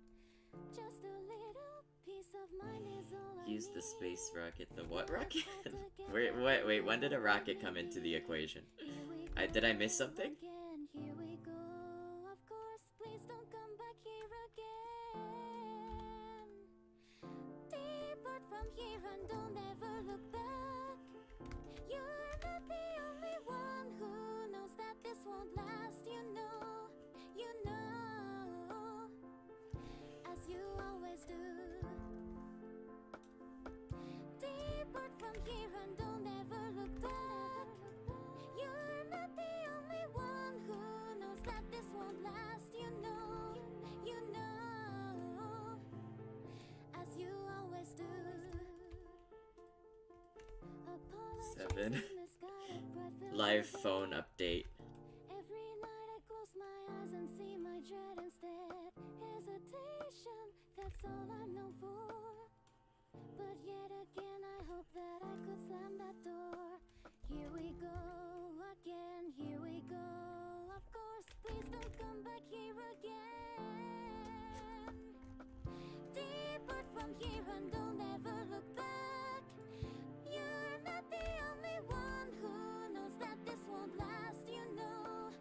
Just a little piece of mine is all I Use the need. space rocket. The what But rocket? it's hard to get Wait, back when did a where rocket we come into the be. equation? Here we Did I miss go something? again, here we go. Of course, please don't come back here again. Depart from here and don't ever look back. You're not the only one who knows that this won't last. You know, as you always do. Depart from here and don't ever look back. You're not the only one who knows that this won't last. You know, as you always do. Seven. Apologizing has got a bright feel Live so phone bad. update. Every night I close my eyes and see my dread instead. Hesitation, that's all I'm known for. But yet again, I hope that I could slam that door. Here we go again, here we go. Of course, please don't come back here again. Depart from here and don't ever look back. You're not the only one who knows that this won't last. You know,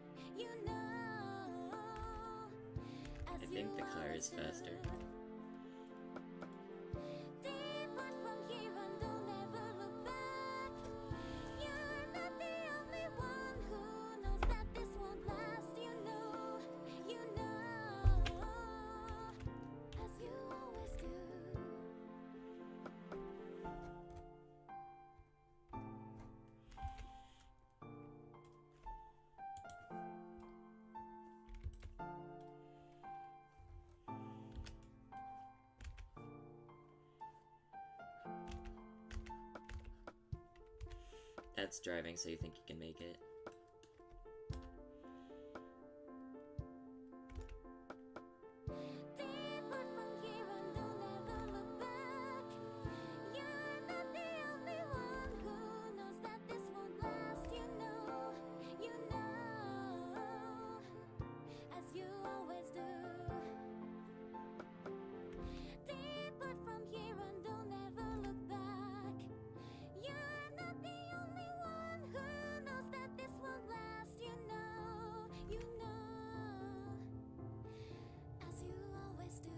as I think you the car always is do. faster. Depart from here and don't ever look back. You're not the only one who knows that this won't last. You know, as you always do. That's driving, so you think you can make it. Depart from here and don't ever look back. You're not the only one who knows that this won't last. You know, as you always do. Depart from here and don't ever look back. You're not the only one who knows that this won't last. You know, as you always do.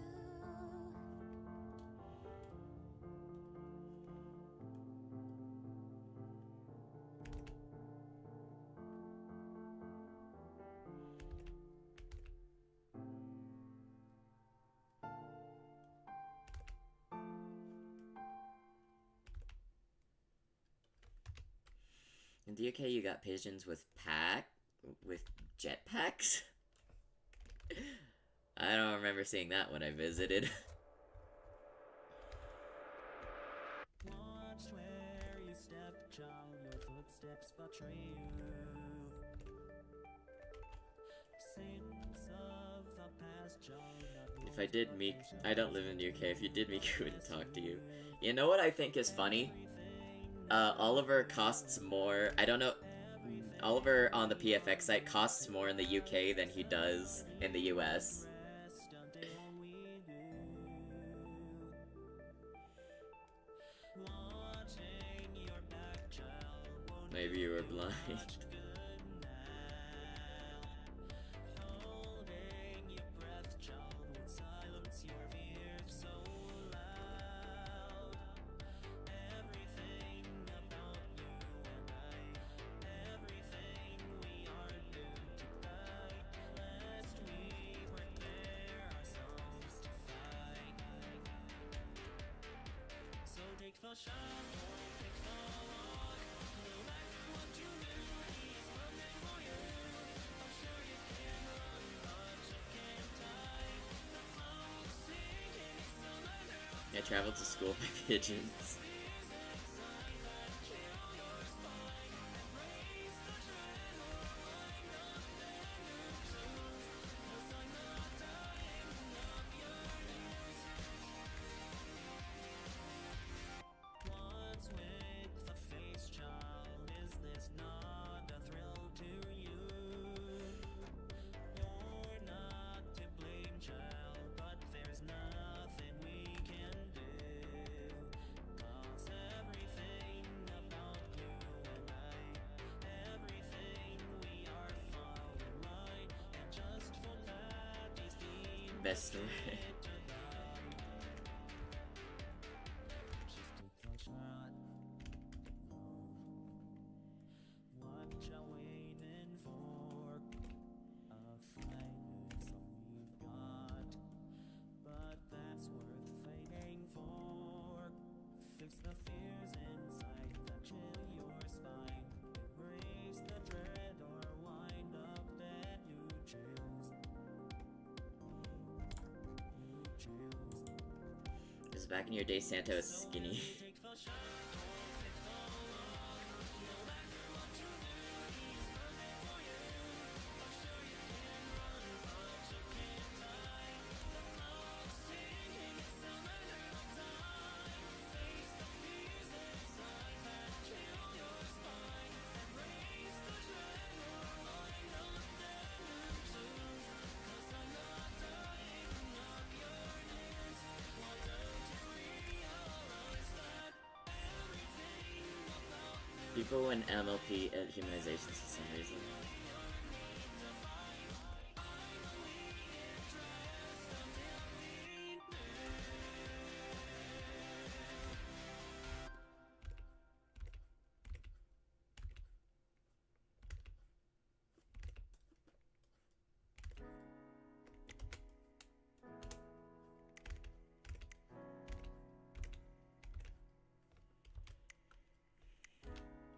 In the UK, you got pigeons with jetpacks. I don't remember seeing that when I visited. Watch where you step, child, your footsteps betray you. Sins of the past, child, not If I did meet, I don't live in the UK. If you did meet, I wouldn't talk to you. You know what I think is funny? Oliver costs more. I don't know. Oliver on the PFX site costs more in the UK than he does in the US. rest until we do. Watching your back, child, won't Maybe you were do blind. much good now. Holding your breath, child, won't silence your fears so loud. Everything about you and I, everything we are doomed to die, lest we prepare ourselves to fight. So take the shot, don't take the walk. No matter what you do, he's running for you. I'm sure you can run, but you can't hide. The clouds sinking, it's the leather of I traveled to school by pigeons. What's with the face, child? Is this not a thrill to you? You're best way. What you waiting for? A fight is all you've got, but that's worth fighting for. Fix the fears inside that chill your spine. Erase the dread or wind up dead. You choose. Because back in your day, Santa was skinny. People win MLP at humanizations for some reason.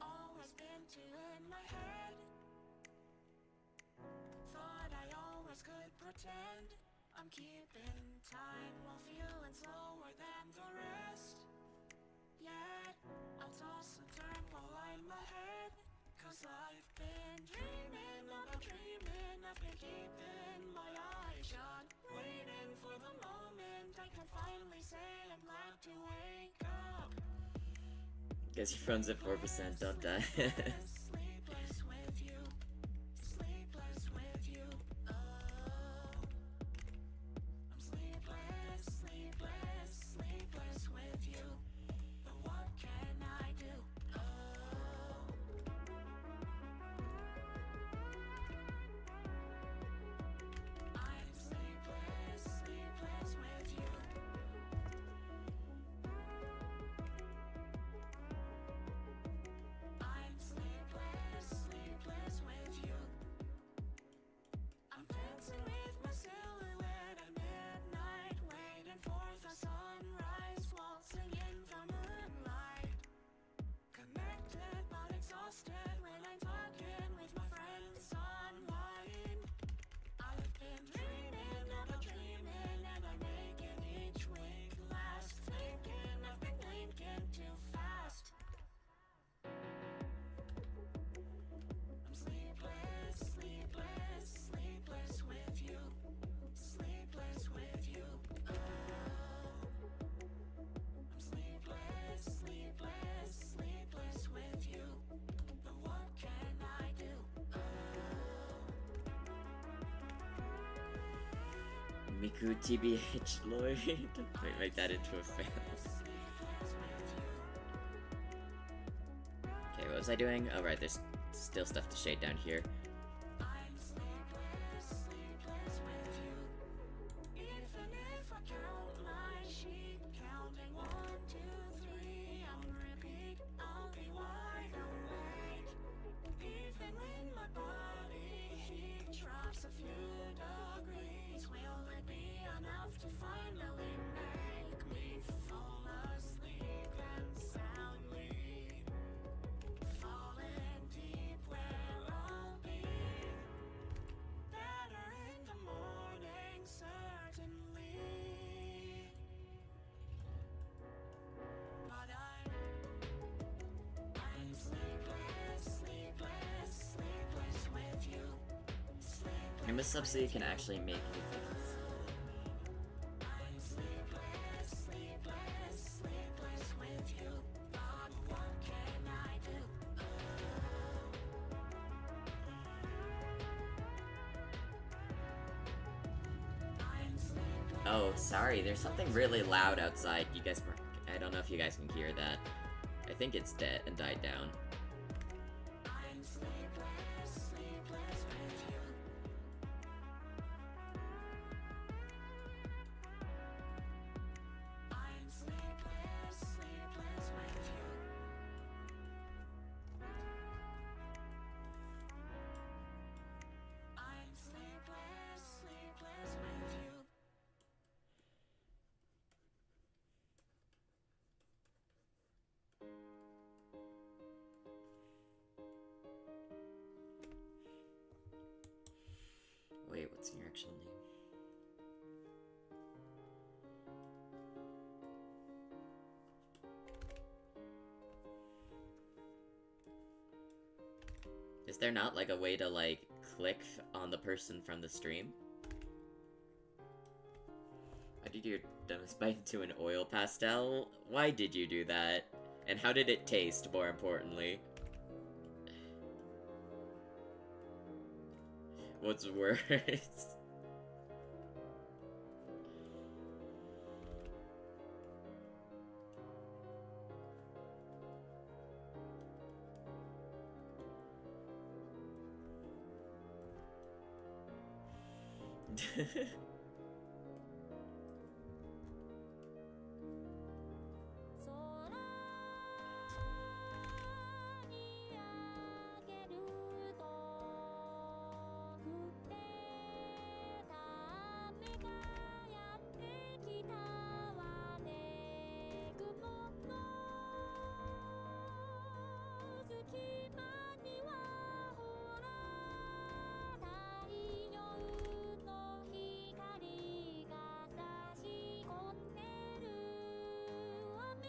Always been too in my head. Thought I always could pretend I'm keeping time while feeling slower than the rest. Yet I'll toss and turn while I'm ahead. 'Cause I've been dreaming about dreaming. I've been keeping my eyes shut, waiting for the moment I can finally say I'm glad to wake up. Guess your phone's at 4%, don't die. Sleepless with you, sleepless with you. Oh, I'm sleepless, sleepless, sleepless with you. But what can I do? Oh, I'm sleepless, sleepless with you. I'm sleepless, sleepless with you. I'm dancing with my silhouette at midnight, waiting for the sunrise, waltzing in the moonlight. Connected but exhausted when I'm talking with my friends online. I've been dreaming about dreaming, and I'm making each wink last. Thinking I've been blinking too fast. I'm sleepless, sleepless, sleepless with you. Sleepless with you. Oh, I'm sleepless, sleepless, sleepless with you. But what can I do? Miku TBH Lloyd. Wait, make that into a fan. Okay, what was I doing? Oh, right, there's still stuff to shade down here. I'm sleepless, sleepless with you. Even if I count my sheep, counting 1, 2, 3 on repeat, I'll be wide awake. Even when my body heat drops a few degrees, will it be enough to finally make me fall asleep and soundly? Falling deep where I'll be better in the morning, certainly. But I'm sleepless, sleepless, sleepless with you. I miss up so you can actually make new things. I'm sleepless, sleepless, sleepless with you. But what can I do? I'm sleepless. Oh, sorry, there's something really loud outside. You guys, I don't know if you guys can hear that. I think it's dead and died down. I'm sleepless, sleepless with you. Wait, what's your actual name? Is there not, like, a way to, like, click on the person from the stream? Why did your dumbest bite into an oil pastel? Why did you do that? And how did it taste, more importantly? What's worse?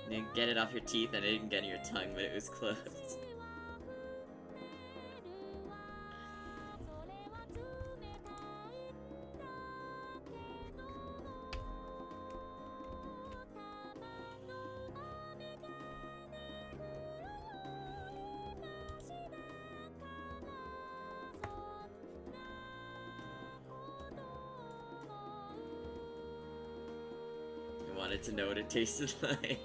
You didn't get it off your teeth and it didn't get in your tongue, but it was close. I wanted to know what it tasted like.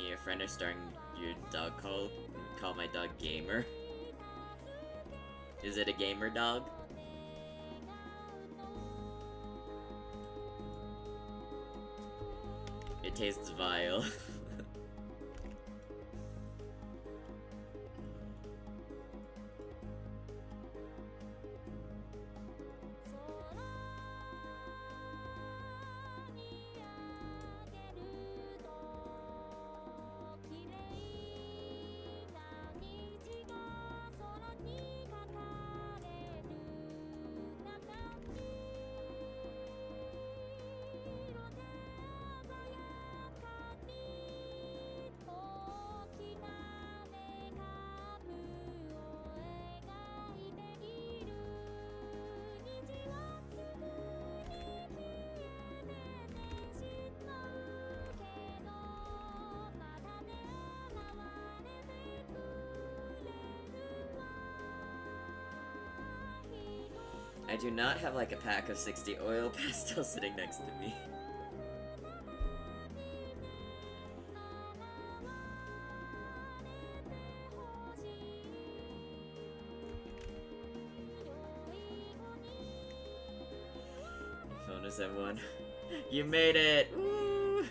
Your friend is starting your dog call my dog Gamer. Is it a gamer dog? It tastes vile. I do not have like a pack of 60 oil pastels sitting next to me. Phone is M1. You made it! Woo!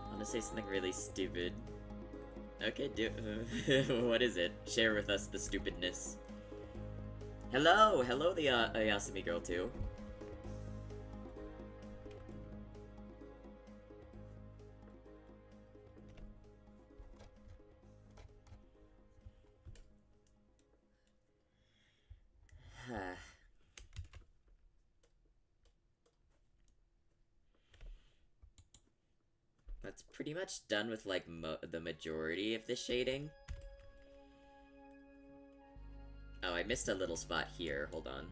I want to say something really stupid. Okay, what is it? Share with us the stupidness. Hello! Hello, the Ayasumi girl, too. That's pretty much done with, like, the majority of the shading. Oh, I missed a little spot here. Hold on.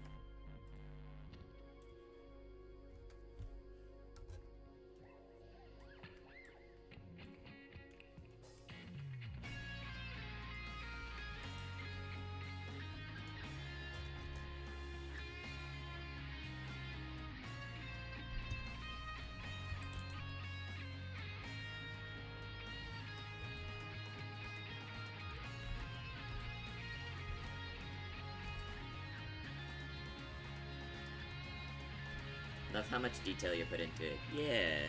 Love how much detail you put into it. Yeah.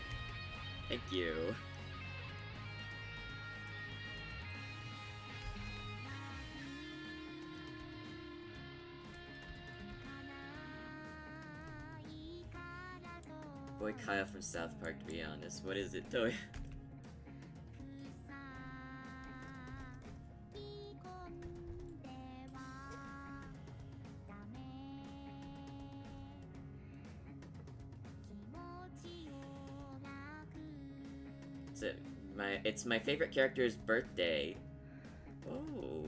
Thank you. Boy Kyle from South Park, to be honest. What is it, Toy? It's my favorite character's birthday. Oh.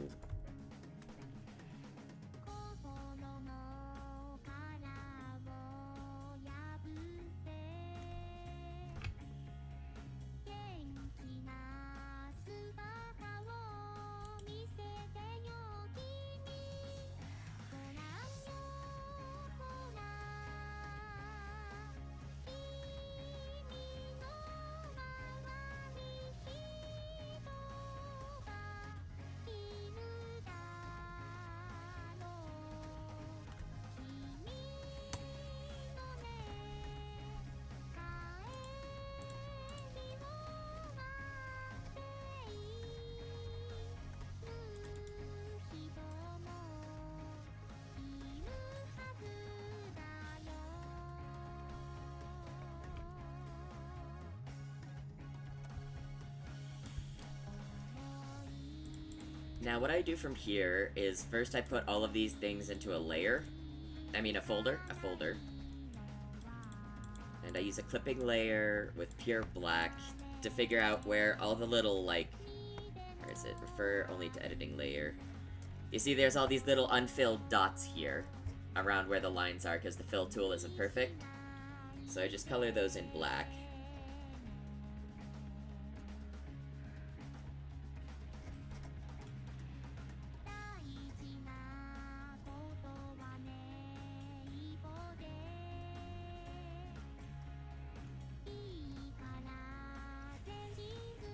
Now what I do from here is first I put all of these things into a layer. I mean a folder. And I use a clipping layer with pure black to figure out where all the little, like... Where is it? Refer only to editing layer. You see there's all these little unfilled dots here around where the lines are because the fill tool isn't perfect. So I just color those in black.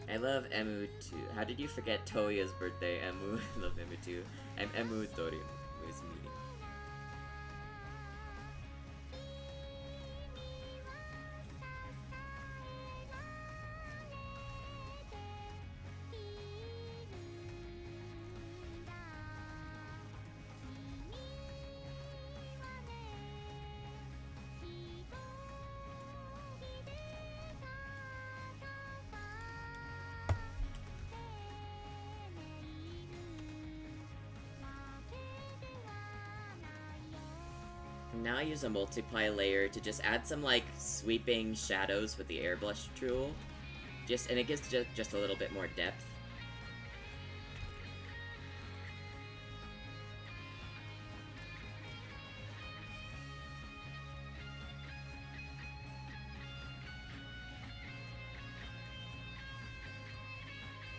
I love Emu too. How did you forget Toya's birthday, Emu? I love Emu too. I'm Emu Dori. Who's meeting? Now I use a multiply layer to just add some like sweeping shadows with the airbrush tool. And it gives just a little bit more depth.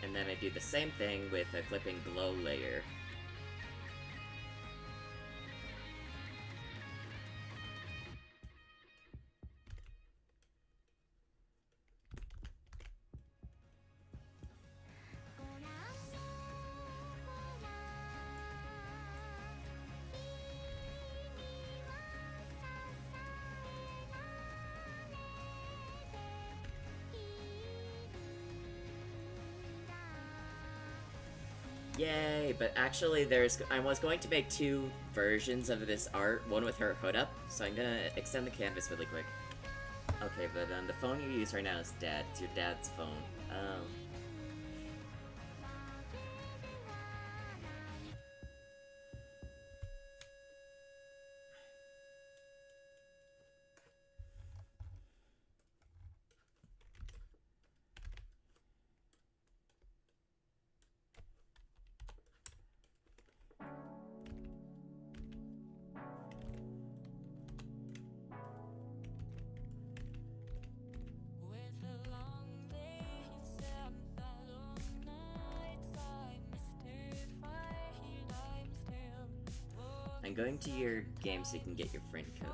And then I do the same thing with a clipping glow layer. Yay, but actually I was going to make two versions of this art, one with her hood up, so I'm gonna extend the canvas really quick. Okay, but the phone you use right now is Dad. It's your dad's phone. Oh. I'm going to your game so you can get your friend code.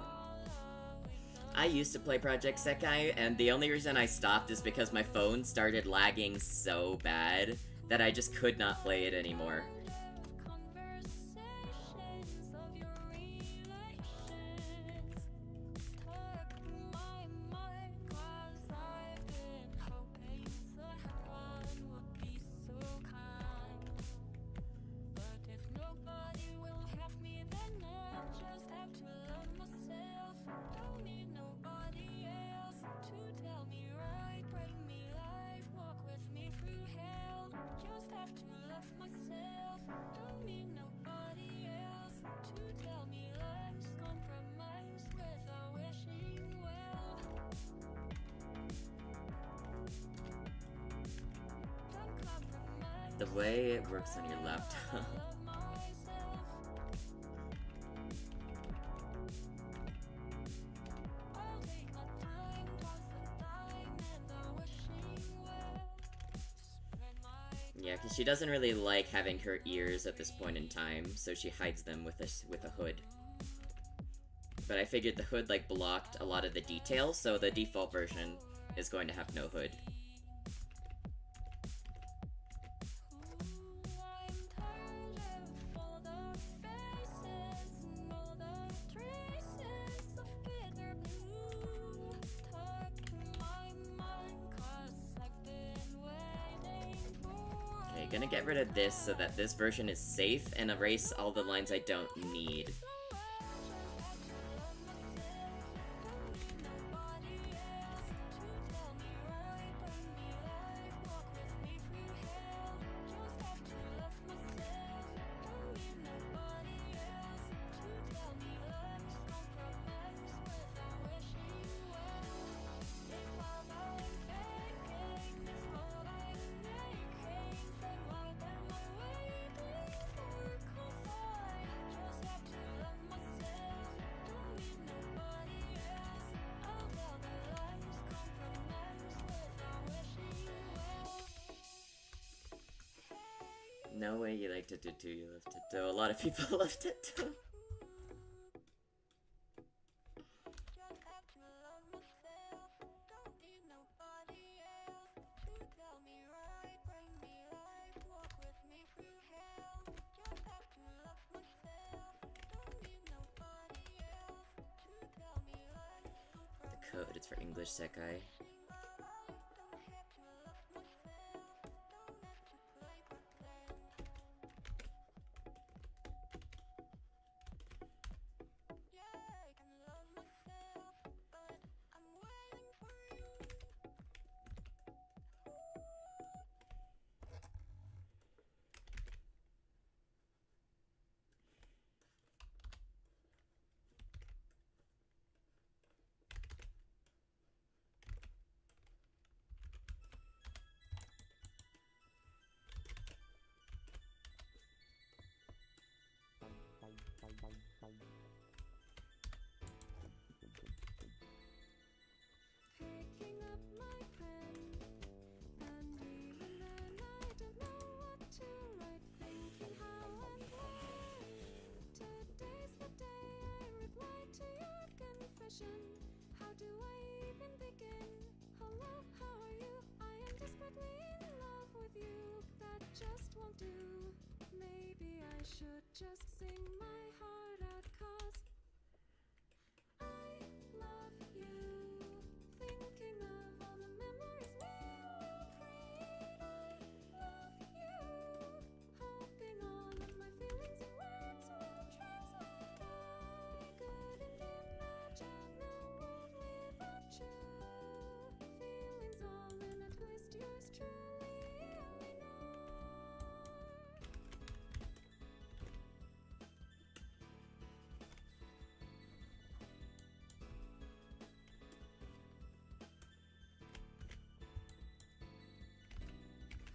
I used to play Project Sekai, and the only reason I stopped is because my phone started lagging so bad that I just could not play it anymore. The way it works on your laptop. Yeah, because she doesn't really like having her ears at this point in time, so she hides them with a hood. But I figured the hood, like, blocked a lot of the details, so the default version is going to have no hood. Okay, gonna get rid of this so that this version is safe and erase all the lines I don't need. No way you liked it too, you left it too. A lot of people left it too. The code, it's for English Sekai. Picking up my pen, and even then I don't know what to write. Thinking how and where. Today's the day I reply to your confession. How do I even begin? Hello, how are you? I am desperately in love with you. That just won't do. Maybe I should just sing my heart out, 'cause I love you. Thinking of all the memories we will create. I love you. Hoping all of my feelings and words will translate. I couldn't imagine a world without you. Feelings all in a twist, yours truly, Eleanor.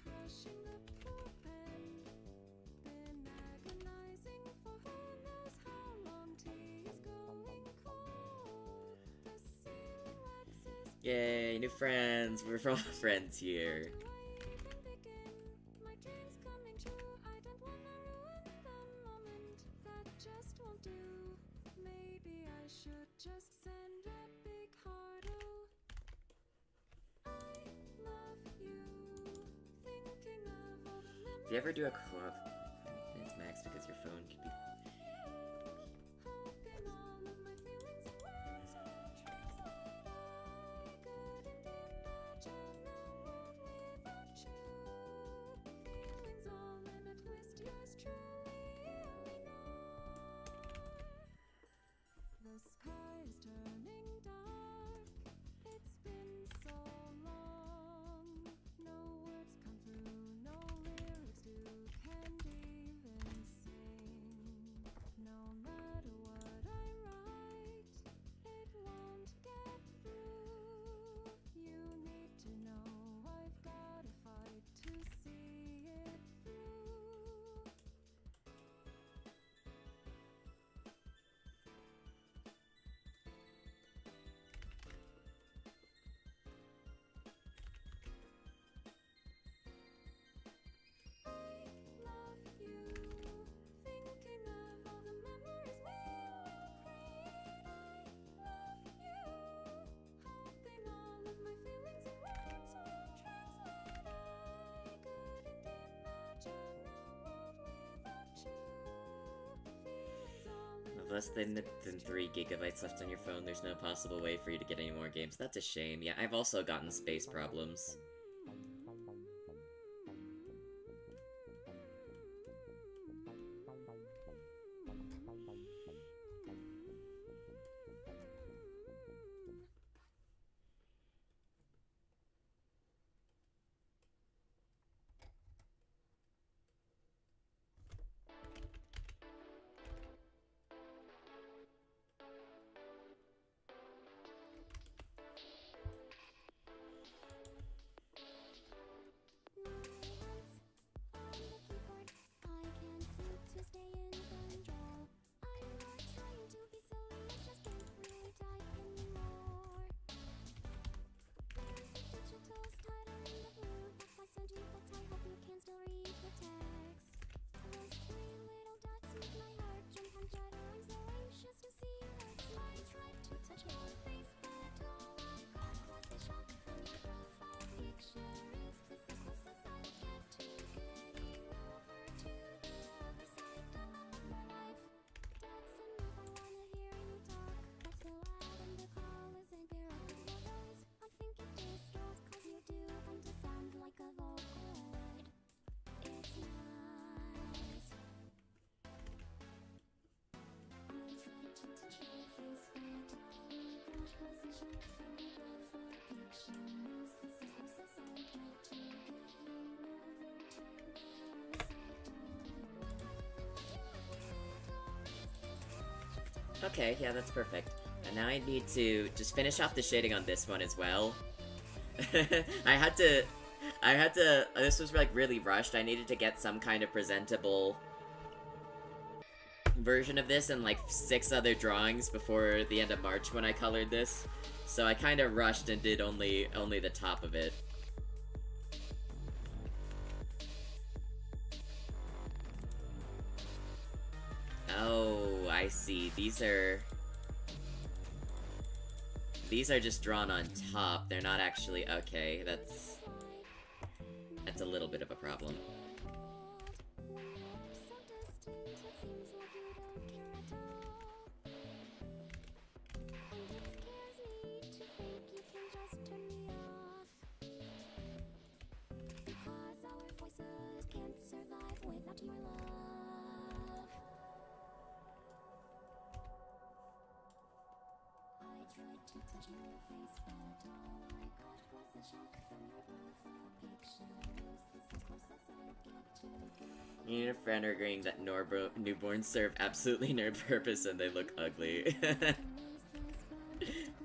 Crushing the poor pen, been agonizing for who knows how long. Tea is going cold, the ceiling waxes. Yay, new friends! We're all friends here. Do I even begin? My dreams coming true. I don't wanna ruin the moment. That just won't do. Maybe I should just send a big heart. Oh, I love you. Thinking of all the memories. Do you ever do a co-op? It's max because your phone could be. Hoping all of my feelings and words will translate. I couldn't imagine a world without you. Feelings all in a twist, yours truly, Eleanor. The sky is turning dark. It's been so long. No words come through, no lyrics do. Candy less than 3 gigabytes left on your phone. There's no possible way for you to get any more games. That's a shame. Yeah, I've also gotten space problems. Okay, yeah, that's perfect. And now I need to just finish off the shading on this one as well. I had to, this was like really rushed. I needed to get some kind of presentable version of this and like 6 other drawings before the end of March when I colored this. So I kind of rushed and did only the top of it. Oh, I see. These are just drawn on top. They're not actually... Okay, that's a little bit of a problem. You need a friend agreeing that newborns serve absolutely no purpose and they look ugly.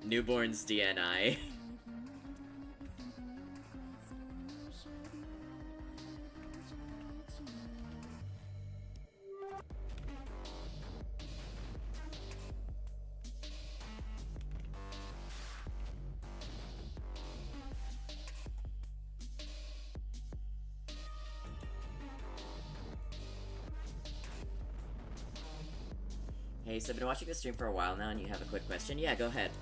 Newborns DNI. Hey, so I've been watching the stream for a while now and you have a quick question? Yeah, go ahead.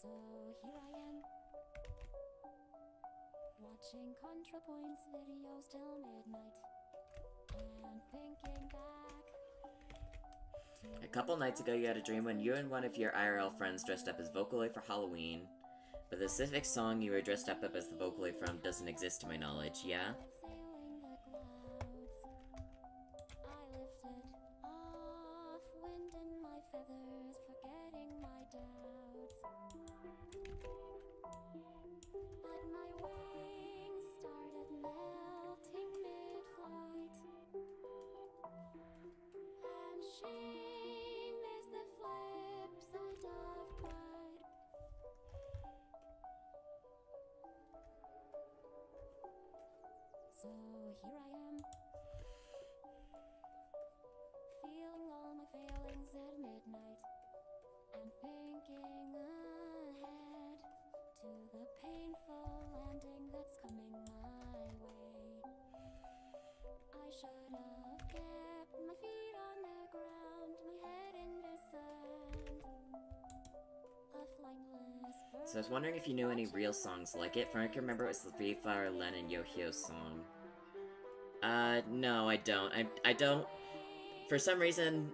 So here I am, watching ContraPoint's videos till midnight, and thinking back. A couple nights ago you had a dream when you and one of your IRL friends dressed up as Vocaloid for Halloween, but the specific song you were dressed up as the Vocaloid from doesn't exist to my knowledge, yeah? Sailing the clouds, I lifted off, wind in my feathers, forgetting my doubts. So here I am, feeling all my failings at midnight, and thinking ahead to the painful landing that's coming my way. I should have kept my feet on the ground, my head in the sand. A flightless bird. So I was wondering if you knew any real songs like it. From what I can remember, it was the Three Flower Len and Yohio's song. No, I don't. I don't. For some reason,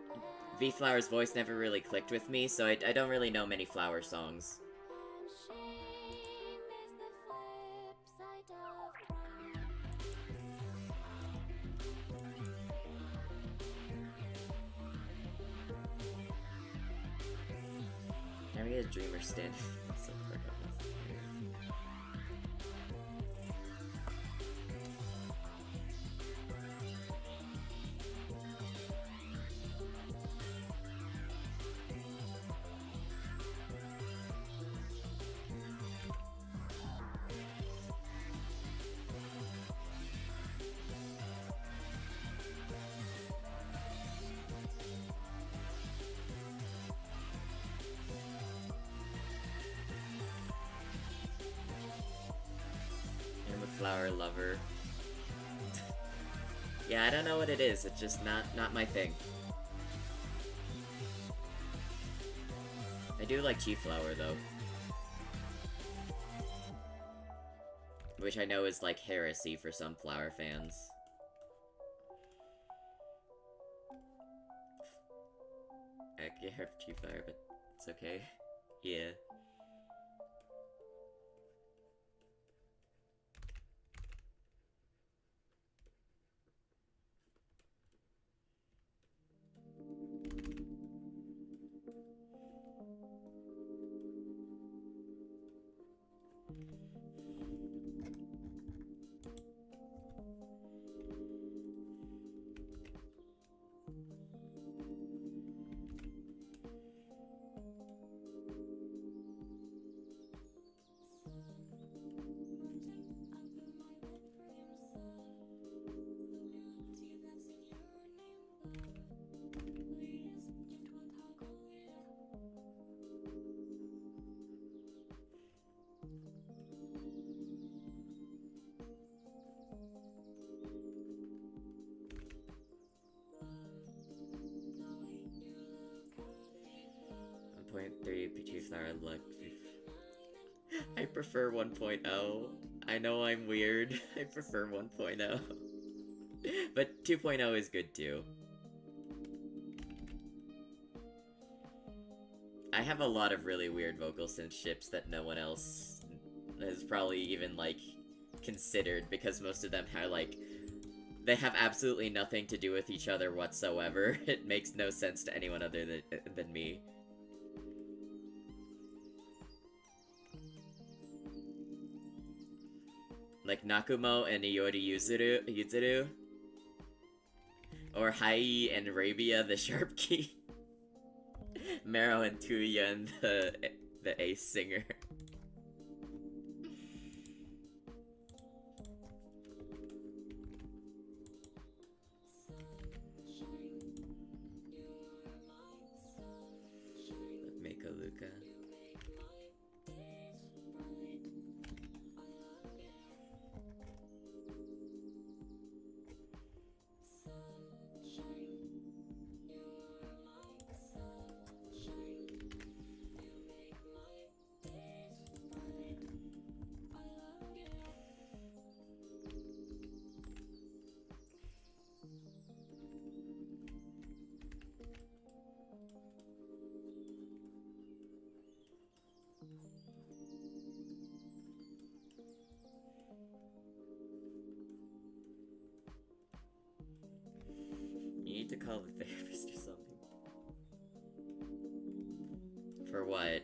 V Flower's voice never really clicked with me, so I don't really know many Flower songs. And shame is the flip side of pride. Can we get a Dreamer Stand? So far down. I'm a flower lover. Yeah, I don't know what it is. It's just not my thing. I do like Chief Flower though, which I know is like heresy for some flower fans. I get her for Chief Flower, but it's okay. Yeah. Point 3 Chief Flower look. I prefer 1.0. I know I'm weird. I prefer 1.0. But 2.0 is good too. I have a lot of really weird vocal synth ships that no one else has probably even, like, considered, because most of them are, like, they have absolutely nothing to do with each other whatsoever. It makes no sense to anyone other than me. Like Nakumo and Iori Yuzuru, or Hai and Arabia the Sharp Key, Mero and Tuya and the Ace Singer. Mako Luca. You need to call the therapist or something. For what?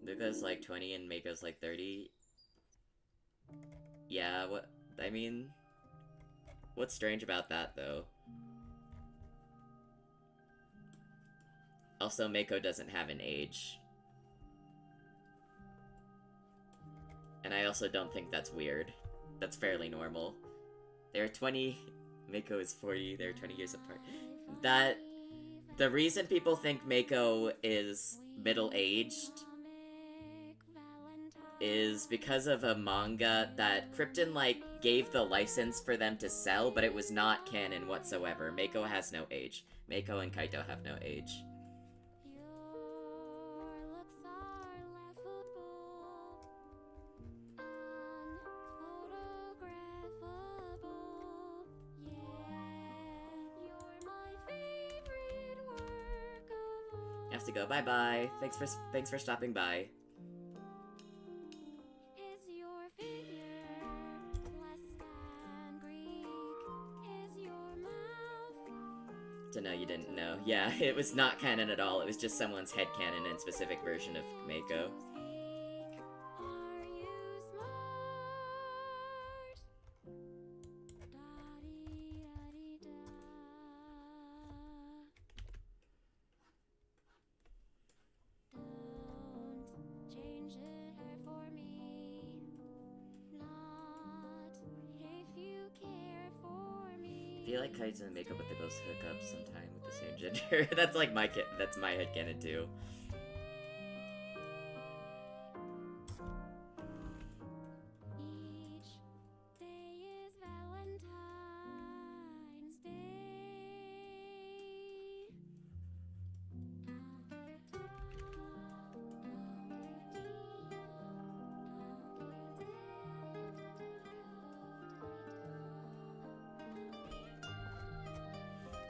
Luca's like 20 and Mako's like 30. Yeah, what? I mean, what's strange about that though? Also, Mako doesn't have an age. And I also don't think that's weird. That's fairly normal. They're 20... Mako is 40, they're 20 years apart. The reason people think Mako is middle-aged is because of a manga that Krypton, like, gave the license for them to sell, but it was not canon whatsoever. Mako has no age. Mako and Kaito have no age. Your looks are laughable, unphotographable. Yeah, you're my favorite work of all. I have to go. Bye-bye. Thanks for stopping by. Is your figure less than Greek? Is your mouth To know you didn't know. Yeah, it was not canon at all. It was just someone's headcanon and specific version of Mako. Speak. Are you smart? Da-dee-da-dee-da. Don't change it for me. Not if you care for me. I feel like Kaito and Mako, but they both hook up sometime with the same gender. That's like that's my headcanon too. Each day is Valentine's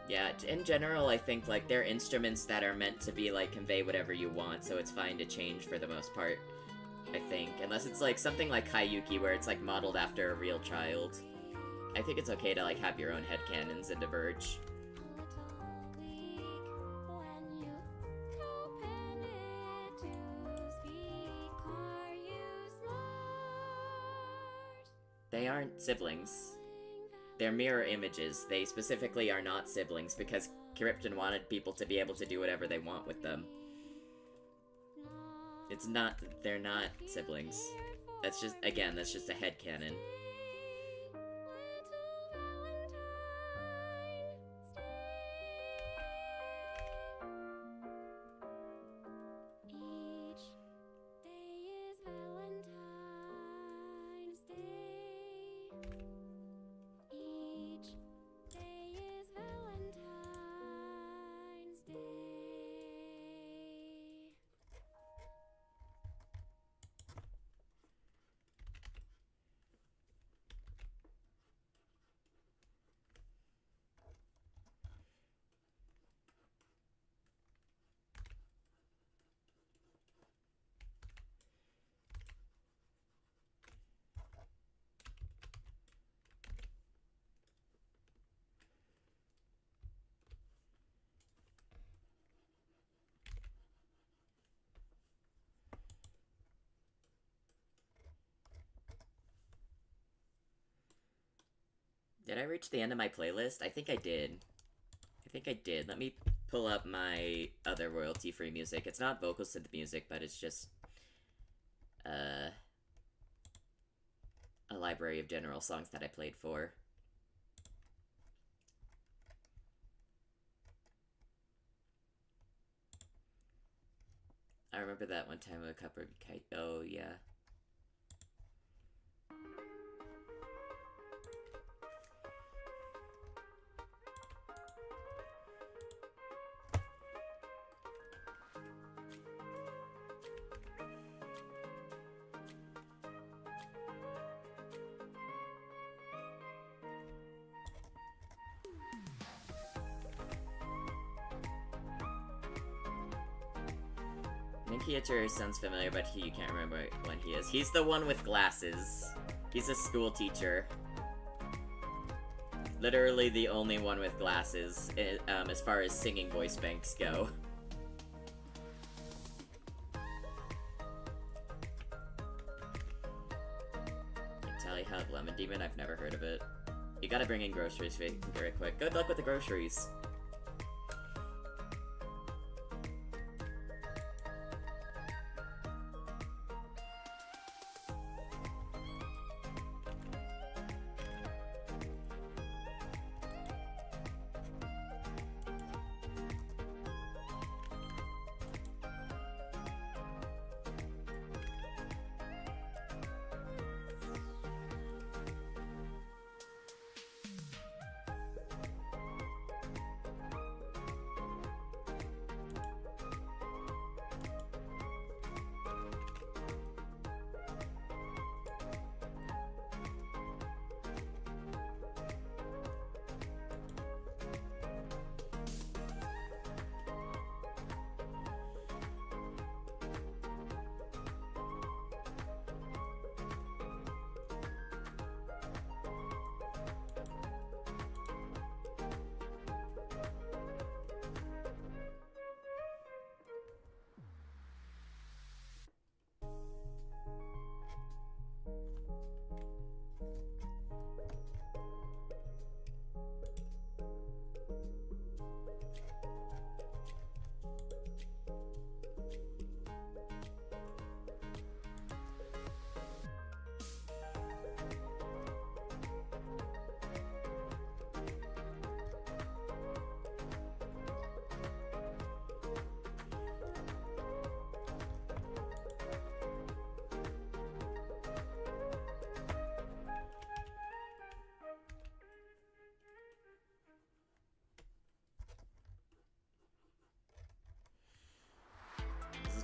Yeah, in general, I think, like, they're instruments that are meant to be, like, convey whatever you want, so it's fine to change for the most part, I think. Unless it's, like, something like Hayuki, where it's, like, modeled after a real child. I think it's okay to, like, have your own headcanons and diverge. a little weak when you open it to speak. Are you smart? They aren't siblings. They're mirror images. They specifically are not siblings because Krypton wanted people to be able to do whatever they want with them. It's not... They're not siblings. That's just... Again, that's just a headcanon. Each day is Valentine's Day. Each day is Valentine's Day. Did I reach the end of my playlist? I think I did. Let me pull up my other royalty-free music. It's not vocals to the music, but it's just... a library of general songs that I played for. I remember that one time I covered Kite. Oh, yeah. Ninkiacher sounds familiar, but you can't remember when he is. He's the one with glasses. He's a school teacher. Literally the only one with glasses, as far as singing voice banks go. Tally Hub Lemon Demon, I've never heard of it. You gotta bring in groceries very quick. Good luck with the groceries.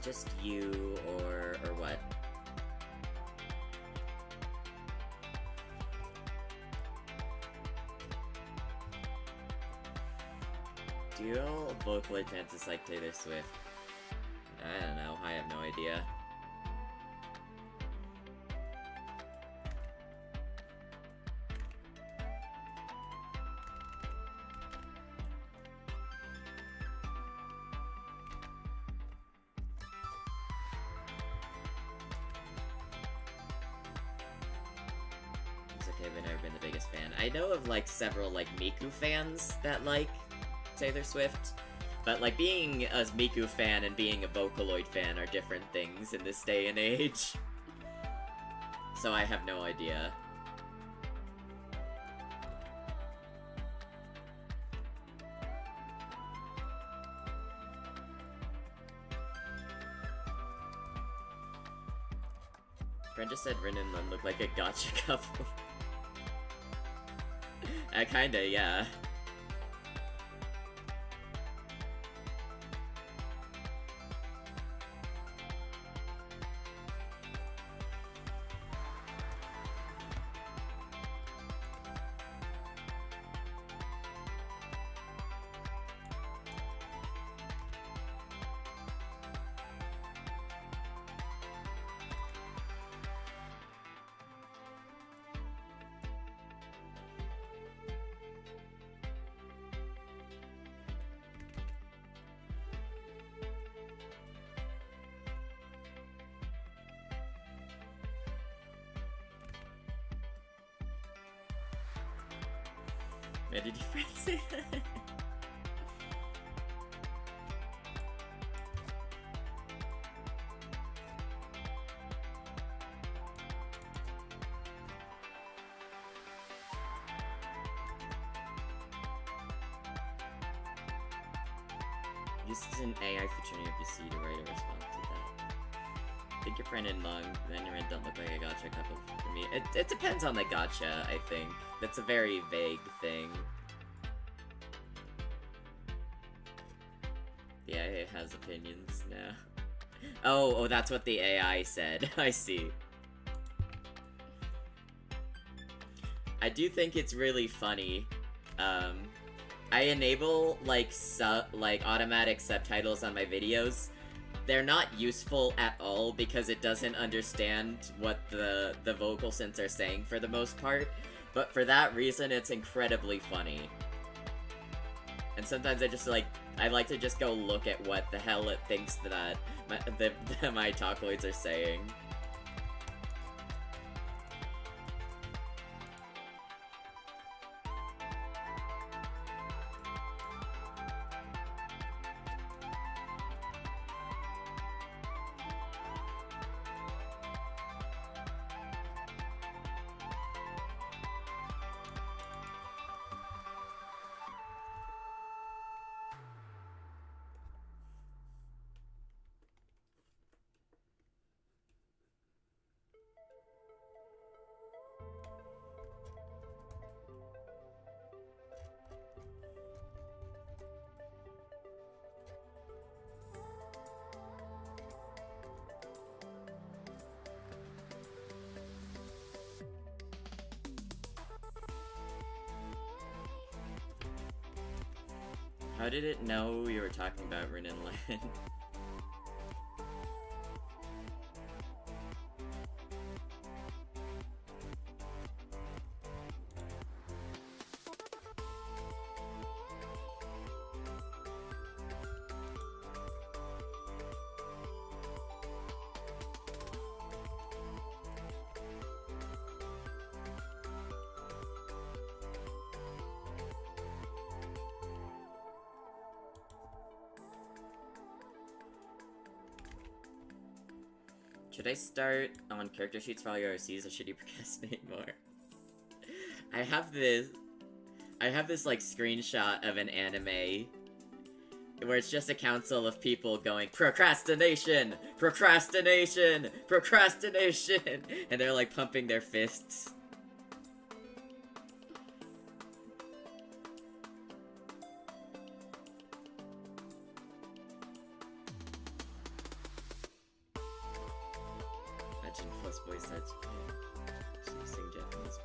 just you, or what? Do all Vocaloid fans dislike Taylor Swift? I don't know, I have no idea. It's okay, I've never been the biggest fan. I know of, like, several, like, Miku fans that like Taylor Swift, but, like, being a Miku fan and being a Vocaloid fan are different things in this day and age. So I have no idea. Friend just said Rin and Lun look like a gotcha couple. Kinda, yeah. Where did your friend say that? Use an AI feature on your PC to write a response to that. Think your friend and Lung, then your friend don't look like a gotcha couple for me. It depends on the gotcha, I think. That's a very vague thing. The AI has opinions now. Oh, that's what the AI said. I see. I do think it's really funny. I enable, like, automatic subtitles on my videos. They're not useful at all because it doesn't understand what the vocal synths are saying for the most part. But for that reason, it's incredibly funny. And sometimes I like to just go look at what the hell it thinks that my talkloids are saying. How did it know you were talking about Rin and Lin? Should I start on character sheets for all your OCs, or should you procrastinate more? I have this like screenshot of an anime where it's just a council of people going, procrastination, procrastination, procrastination, and they're like pumping their fists. Japanese voice touch. Yeah. She sing Japanese.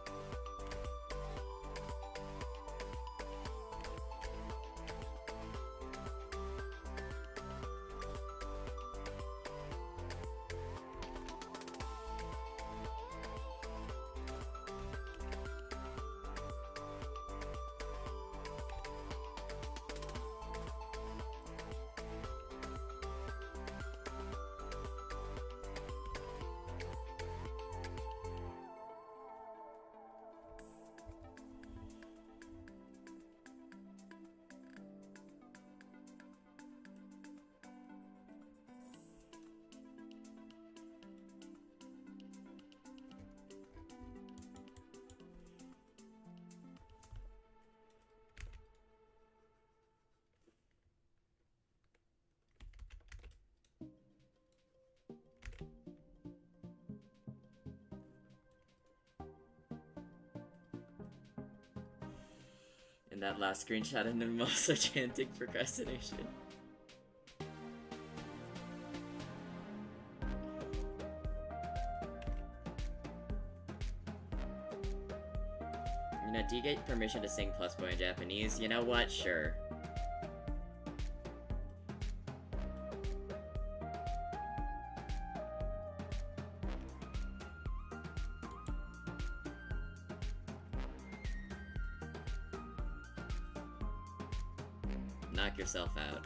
And that last screenshot, and then I'm also chanting procrastination. You know, do you get permission to sing Plus Boy in Japanese? You know what? Sure. Knock yourself out.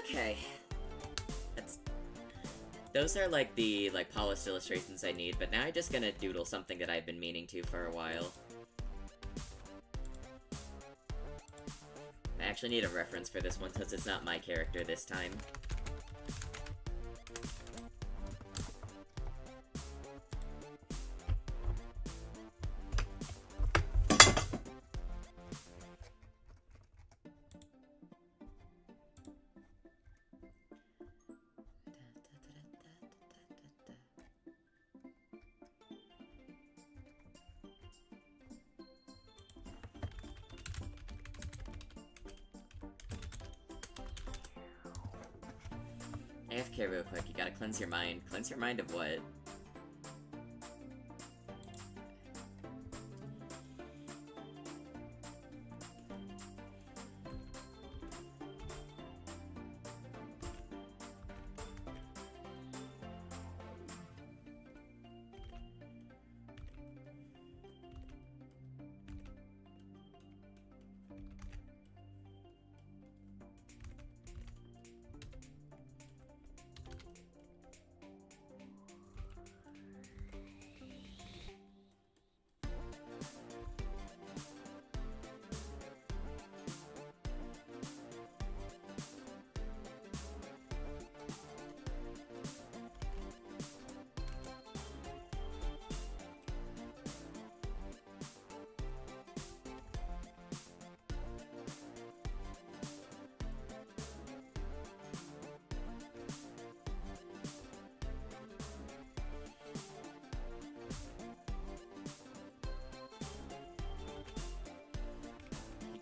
Okay. Those are like the polished illustrations I need, but now I'm just gonna doodle something that I've been meaning to for a while. I actually need a reference for this one since it's not my character this time. AFK real quick, you gotta cleanse your mind. Cleanse your mind of what?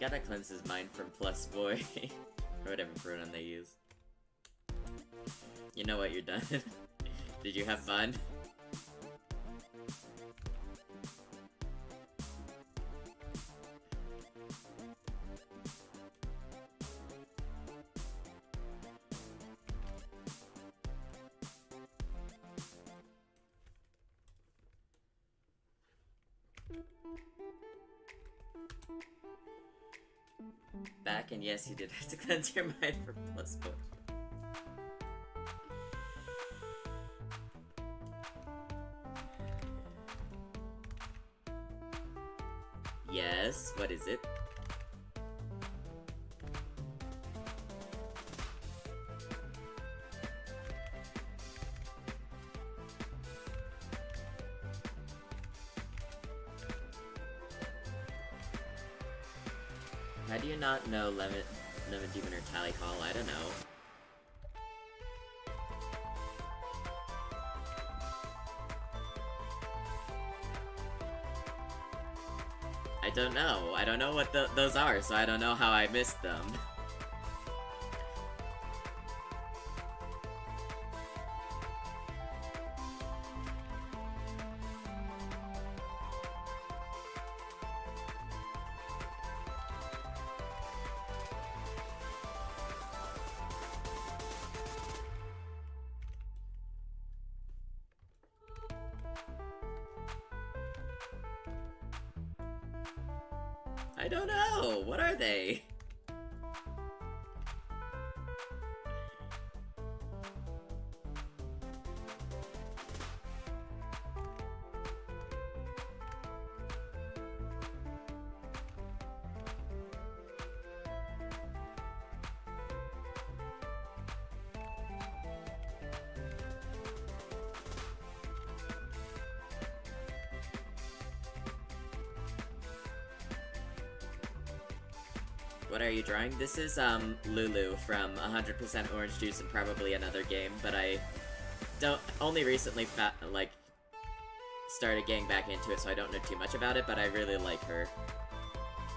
Gotta cleanse his mind from plus boy, or whatever pronoun they use. You know what, you're done. Did you have fun? Back, and yes, you did have to cleanse your mind for plus boy. Yes, what is it? How do you not know Lemon Demon or Tally Call? I don't know. I don't know. I don't know what those are, so I don't know how I missed them. I don't know. What are they? What are you drawing? This is, Lulu from 100% Orange Juice and probably another game, but I only recently, started getting back into it, so I don't know too much about it, but I really like her.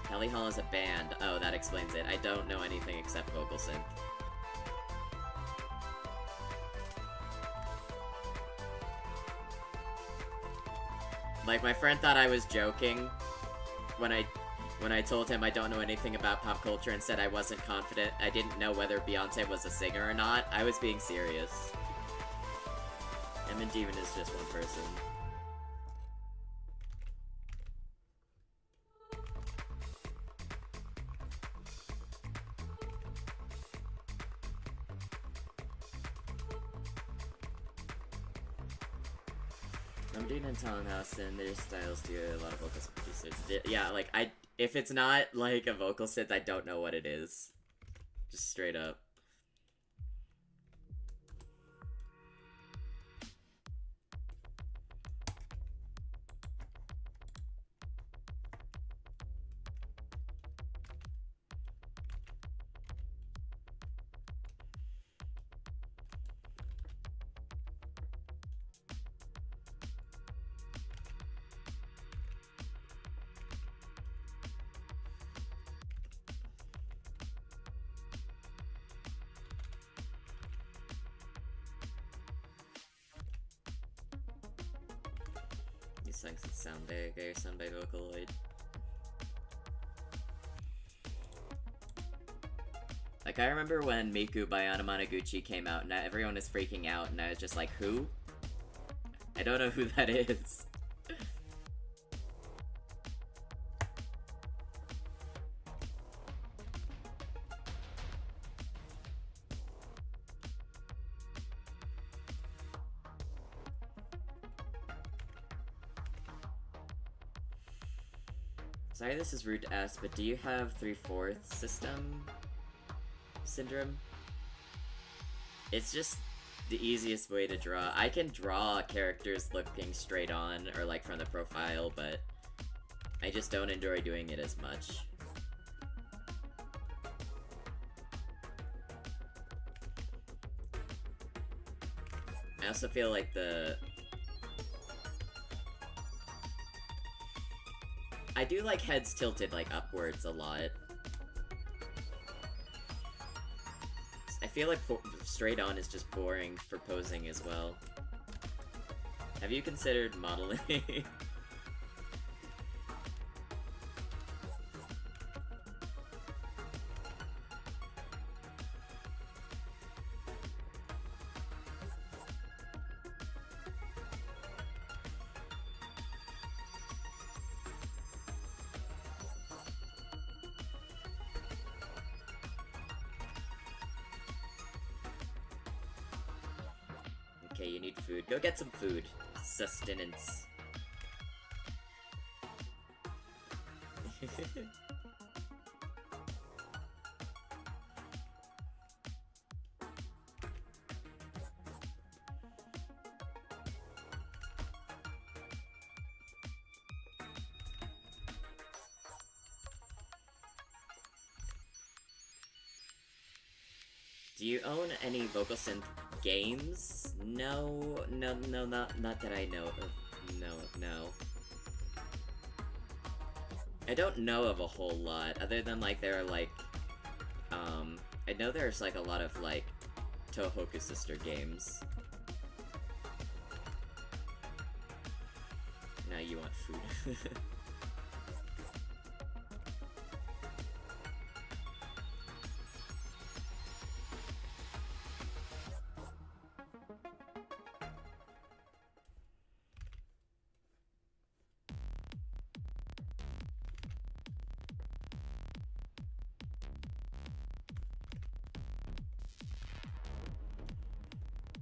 Kelly Hall is a band. Oh, that explains it. I don't know anything except vocal synth. Like, my friend thought I was joking when I told him I don't know anything about pop culture and said I wasn't confident. I didn't know whether Beyonce was a singer or not. I was being serious. And Demon is just one person. I'm doing in Talent House and their styles do a lot of vocals producers. Yeah, like, if it's not, like, a vocal synth, I don't know what it is. Just straight up. These songs that sound very sound by Vocaloid. Like, I remember when Miku by Anamanaguchi came out and everyone was freaking out and I was just like, who? I don't know who that is. Sorry this is rude to ask, but do you have 3/4 system syndrome? It's just the easiest way to draw. I can draw characters looking straight on or like from the profile, but I just don't enjoy doing it as much. I also feel like I do like heads tilted, like, upwards a lot. I feel like straight on is just boring for posing as well. Have you considered modeling? Okay, you need food. Go get some food. Sustenance. Do you own any vocal synth games? No, not that I know of. No. I don't know of a whole lot, other than, like, there are, like, I know there's, like, a lot of, like, Tohoku sister games. Now you want food.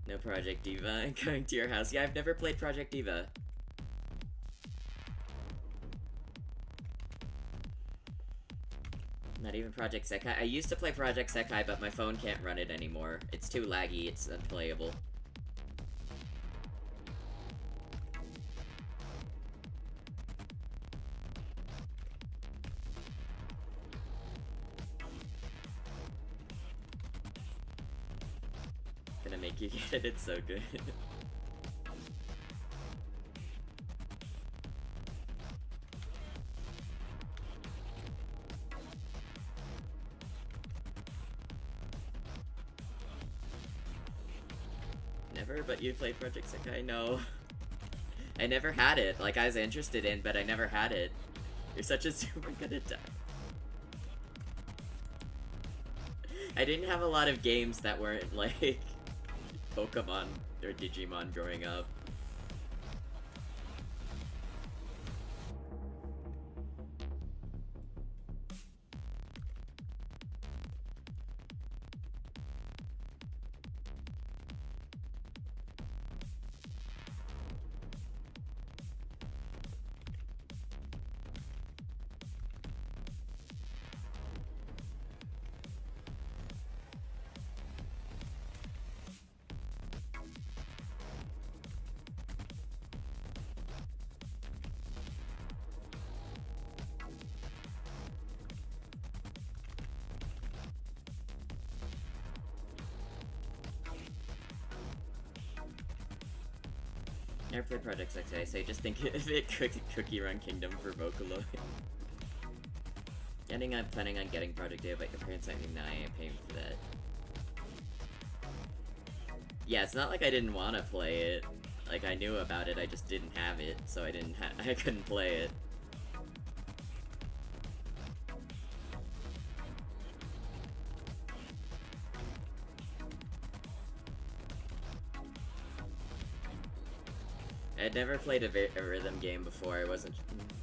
No Project Diva going to your house. Yeah, I've never played Project Diva. Not even Project Sekai. I used to play Project Sekai, but my phone can't run it anymore. It's too laggy, it's unplayable. Gonna make you get it, it's so good. but you played Project Sekai? No. I never had it. Like, I was interested in, but I never had it. You're such a super good at that. I didn't have a lot of games that weren't, like, Pokemon or Digimon growing up. Never played Project 6A, so I just think of it Cookie Run Kingdom for Vocaloid. I'm planning on getting Project A, but your parents aren't even paying for that. Yeah, it's not like I didn't want to play it. Like, I knew about it, I just didn't have it, so I couldn't play it. I'd never played a rhythm game before. I wasn't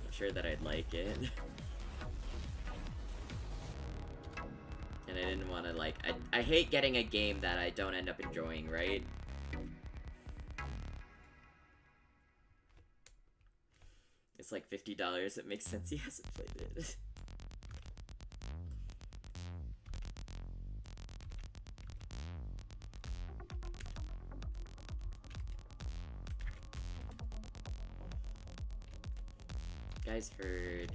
sure that I'd like it. And I didn't want to, like... I hate getting a game that I don't end up enjoying, right? It's like $50. It makes sense he hasn't played it. Guys heard.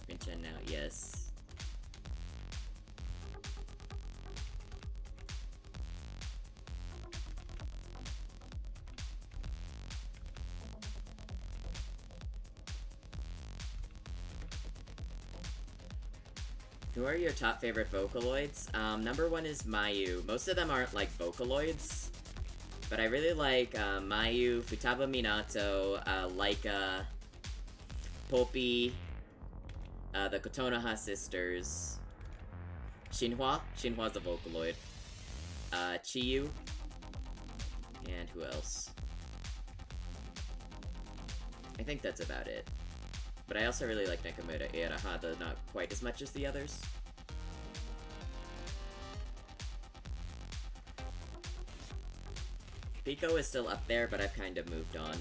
Rinchen now, yes. Who are your top favorite Vocaloids? Number one is Mayu. Most of them aren't like Vocaloids, but I really like Mayu, Futaba Minato, Laika, Poppy, the Kotonoha sisters, Shinhwa. Shinhwa's a Vocaloid. Chiyu, and who else? I think that's about it. But I also really like Nakamura Iraha, though not quite as much as the others. Pico is still up there, but I've kind of moved on.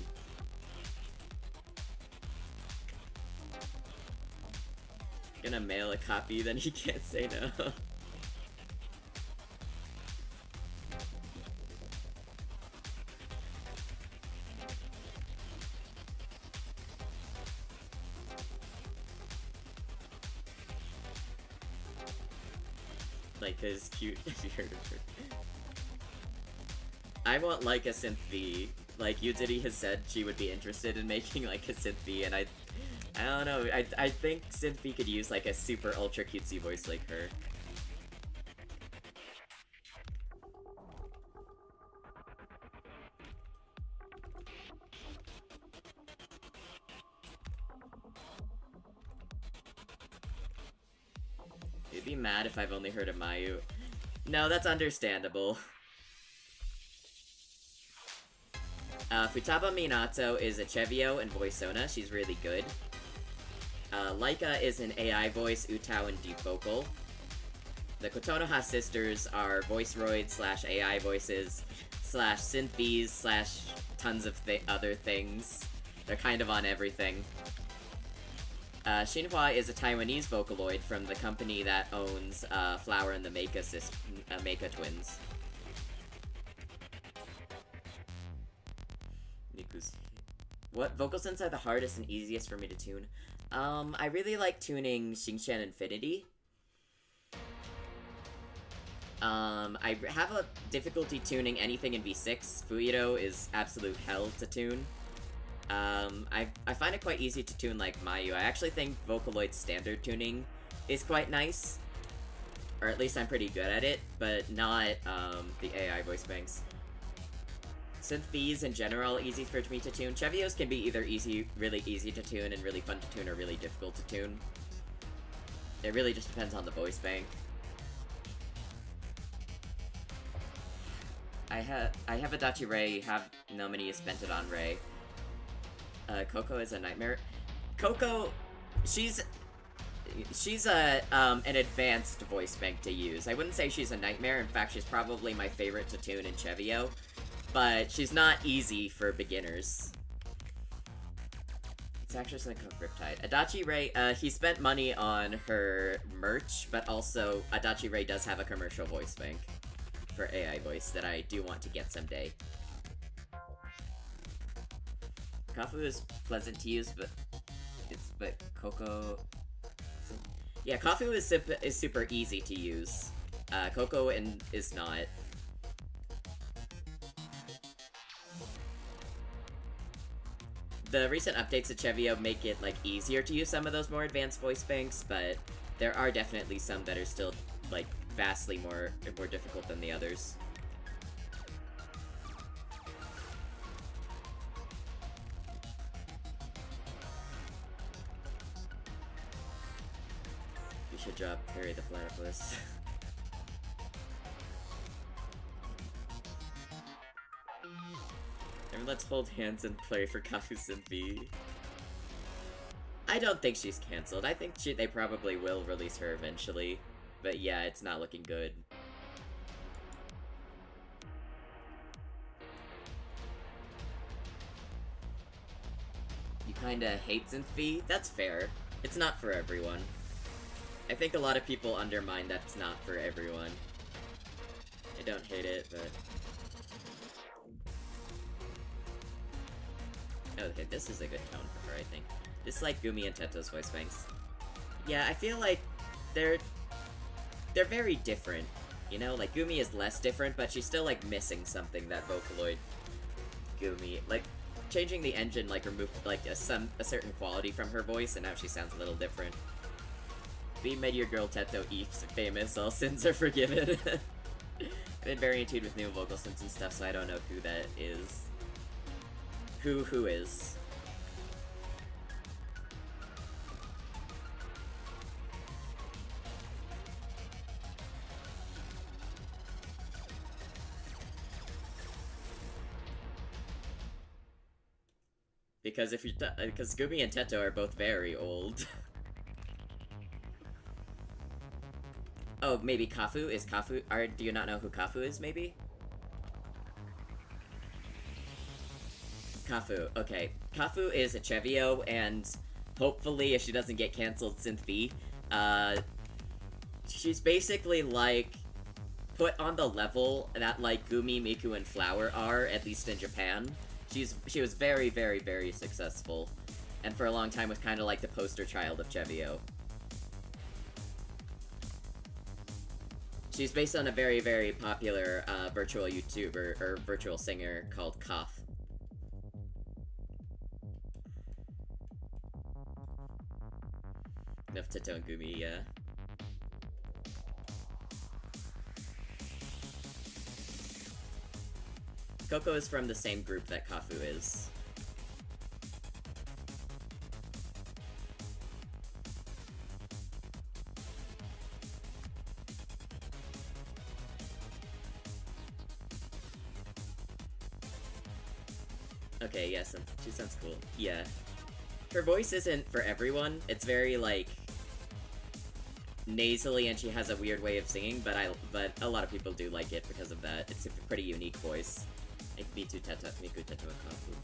Gonna mail a copy, then he can't say no. Like his cute. Have you heard of her? I want like a synth V. Like Yuzuri has said, she would be interested in making like a synth V, and I don't know. I think synth V could use like a super ultra cutesy voice like her. You'd be mad if I've only heard of Mayu. No, that's understandable. Futaba Minato is a Chevio and Voiceona. She's really good. Laika is an AI voice, Utao and deep vocal. The Kotonoha sisters are voiceroids slash AI voices slash synthes slash tons of other things. They're kind of on everything. Shinhwa is a Taiwanese Vocaloid from the company that owns Flower and the Meika twins. What vocal synths are the hardest and easiest for me to tune? I really like tuning Xingshan Infinity. I have a difficulty tuning anything in V6. Fuito is absolute hell to tune. I find it quite easy to tune like Mayu. I actually think Vocaloid standard tuning is quite nice. Or at least I'm pretty good at it, but not the AI voice banks. Synth V's in general, easy for me to tune. Chevios can be either really easy to tune and really fun to tune, or really difficult to tune. It really just depends on the voice bank. I have Adachi Ray, have Nomini spent it on Ray. Coco is a nightmare. Coco, she's an advanced voice bank to use. I wouldn't say she's a nightmare. In fact, she's probably my favorite to tune in Chevio. But she's not easy for beginners. It's actually something called Riptide. Adachi Ray, he spent money on her merch, but also Adachi Ray does have a commercial voice bank for AI voice that I do want to get someday. Kafu is pleasant to use, but Coco... Yeah, Kafu is super easy to use. Coco is not. The recent updates to Chevio make it, like, easier to use some of those more advanced voice banks, but there are definitely some that are still, like, vastly more difficult than the others. You should drop Harry the Platypus. And let's hold hands and play for Kafu Synthie. I don't think she's cancelled. I think they probably will release her eventually. But yeah, it's not looking good. You kinda hate Synthie? That's fair. It's not for everyone. I think a lot of people undermine that it's not for everyone. I don't hate it, but... Okay, this is a good tone for her, I think. This is like Gumi and Teto's voice banks. Yeah, I feel like they're very different. You know, like Gumi is less different, but she's still like missing something that Vocaloid Gumi, like changing the engine, like removed like a certain quality from her voice, and now she sounds a little different. Be made your girl Teto Eve's famous, all sins are forgiven. I've been very in tune with new vocal synths and stuff, so I don't know who that is. Who is? Because because Gumi and Teto are both very old. Oh, maybe Kafu? Is Kafu... do you not know who Kafu is, maybe? Kafu, okay. Kafu is a Chevio, and hopefully, if she doesn't get cancelled, Synthie, she's basically, like, put on the level that, like, Gumi, Miku, and Flower are, at least in Japan. She was very, very, very successful, and for a long time was kind of like the poster child of Chevio. She's based on a very, very popular virtual YouTuber, or virtual singer called Koth. Enough Teto and Gumi, yeah. Coco is from the same group that Kafu is. Okay, yes, she sounds cool. Yeah. Her voice isn't for everyone. It's very, like, nasally, and she has a weird way of singing, but a lot of people do like it because of that. It's a pretty unique voice. Like Miku, Teto, and Kafu.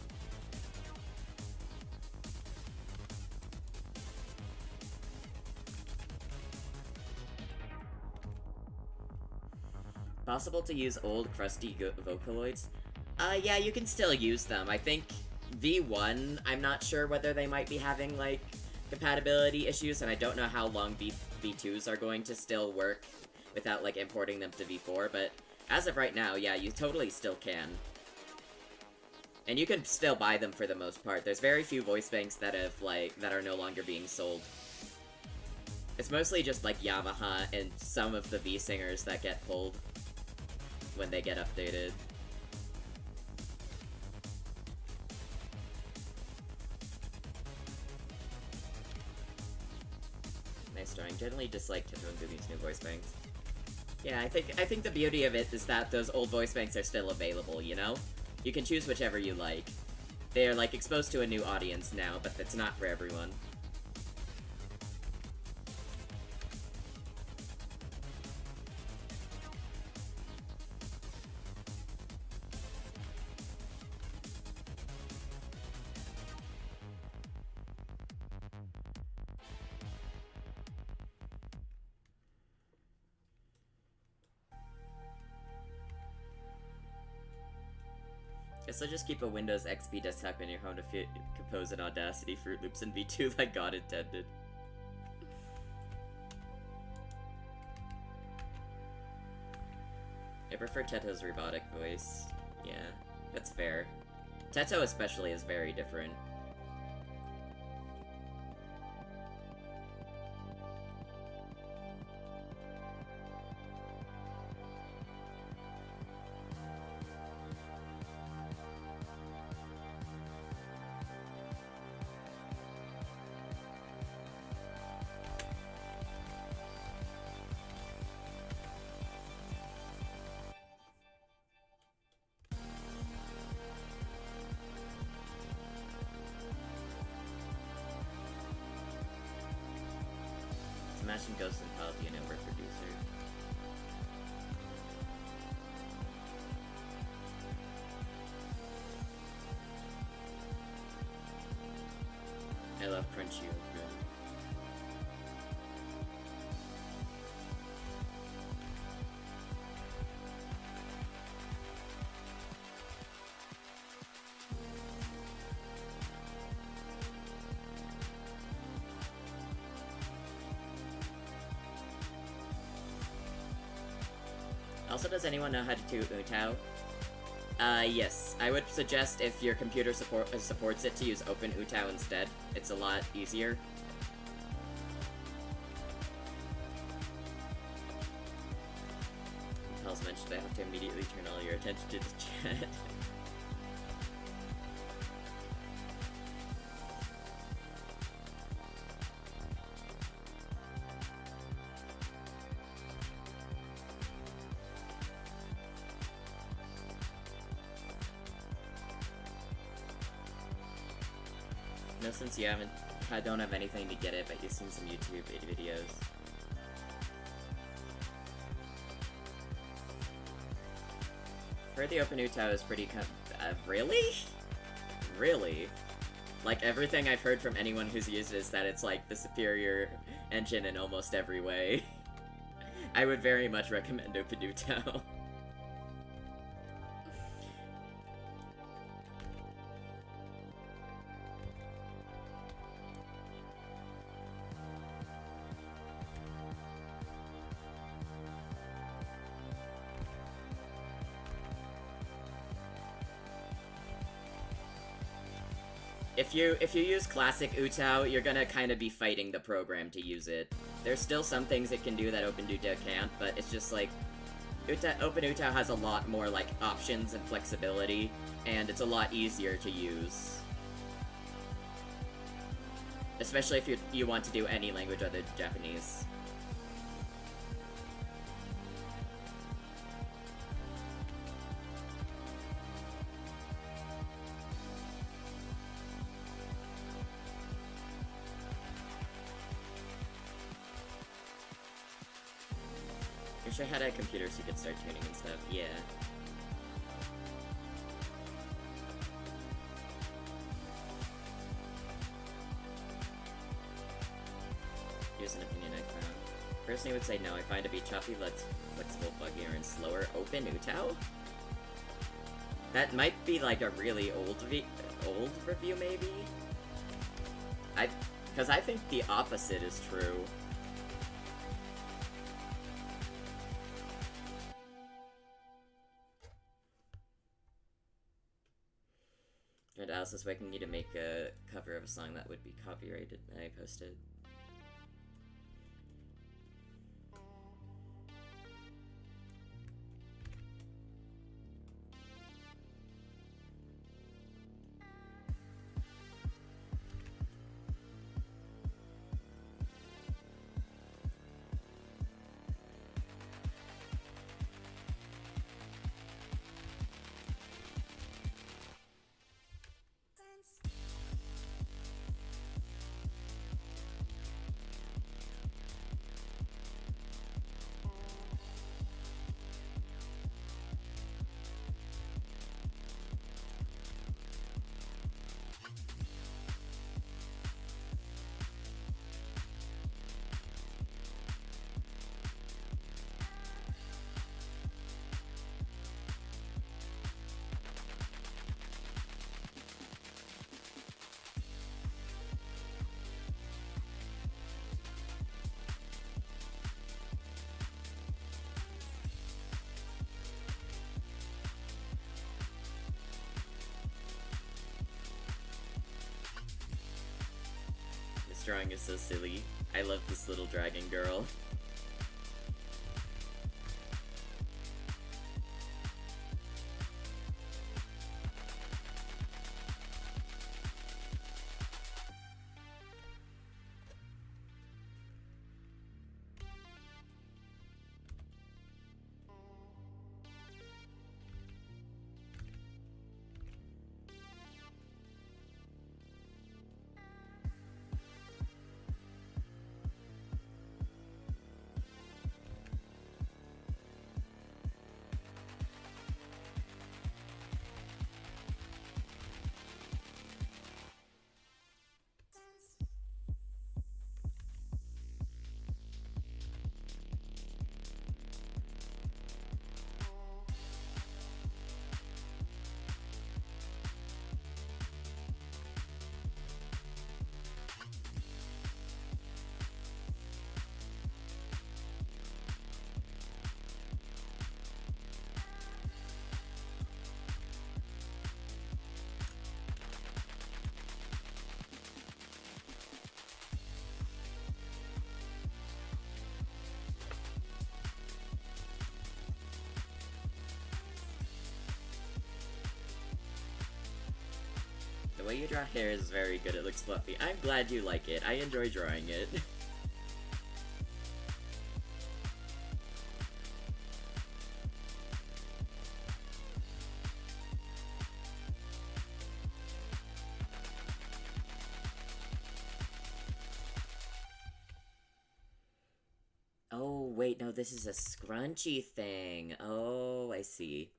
Possible to use old, crusty Vocaloids? Yeah, you can still use them. I think V1, I'm not sure whether they might be having, like, compatibility issues, and I don't know how long V2s are going to still work without, like, importing them to V4, but as of right now, yeah, you totally still can. And you can still buy them for the most part. There's very few voice banks that have, like, that are no longer being sold. It's mostly just like Yamaha and some of the V singers that get pulled when they get updated. Nice drawing. Generally dislike Tito and Googie's new voice banks. Yeah, I think the beauty of it is that those old voice banks are still available, you know? You can choose whichever you like. They are like exposed to a new audience now, but it's not for everyone. Guess I'll just keep a Windows XP desktop in your home to compose in Audacity, Fruit Loops, and V2 like God intended. I prefer Teto's robotic voice. Yeah, that's fair. Teto especially is very different. Imagine Ghost and Pal being a work producer. I love Crunchy. Also, does anyone know how to do Utao? Yes. I would suggest if your computer supports it to use Open Utao instead. It's a lot easier. Pals mentioned I have to immediately turn all your attention to the chat. No, since you don't have anything to get it, but you've seen some YouTube videos. Heard the Open Utah is pretty really? Really? Like, everything I've heard from anyone who's used it is that it's like the superior engine in almost every way. I would very much recommend Open Utah. If you use classic Utao, you're gonna kind of be fighting the program to use it. There's still some things it can do that Open Utah can't, but it's just like Open Utah has a lot more like options and flexibility, and it's a lot easier to use. Especially if you want to do any language other than Japanese. Wish I had a computer so you could start tuning and stuff. Yeah. Here's an opinion I found. Personally, would say no. I find it to be choppy, less flexible, buggier, and slower. Open Utao? That might be like a really old review, maybe? Because I think the opposite is true. And Alice is begging me to make a cover of a song that would be copyrighted, and I posted. This drawing is so silly. I love this little dragon girl. The way you draw hair is very good, it looks fluffy. I'm glad you like it. I enjoy drawing it. Oh, wait, no, this is a scrunchy thing. Oh, I see.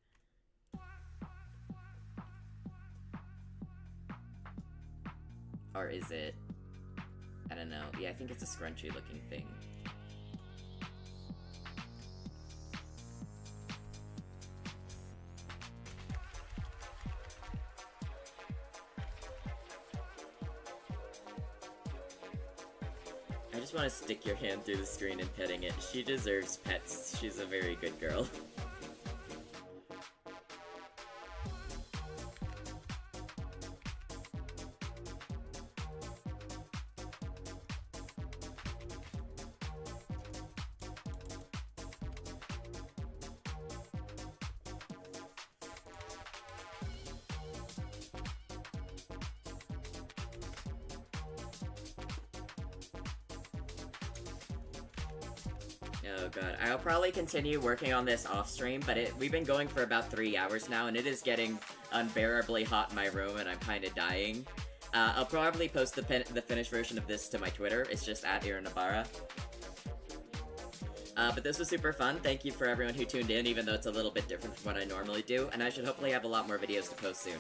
Or is it? I don't know. Yeah, I think it's a scrunchy looking thing. I just want to stick your hand through the screen and petting it. She deserves pets. She's a very good girl. Oh god, I'll probably continue working on this off stream, but we've been going for about 3 hours now, and it is getting unbearably hot in my room, and I'm kinda dying. I'll probably post the finished version of this to my Twitter. It's just at Iranabara. But this was super fun. Thank you for everyone who tuned in, even though it's a little bit different from what I normally do, and I should hopefully have a lot more videos to post soon.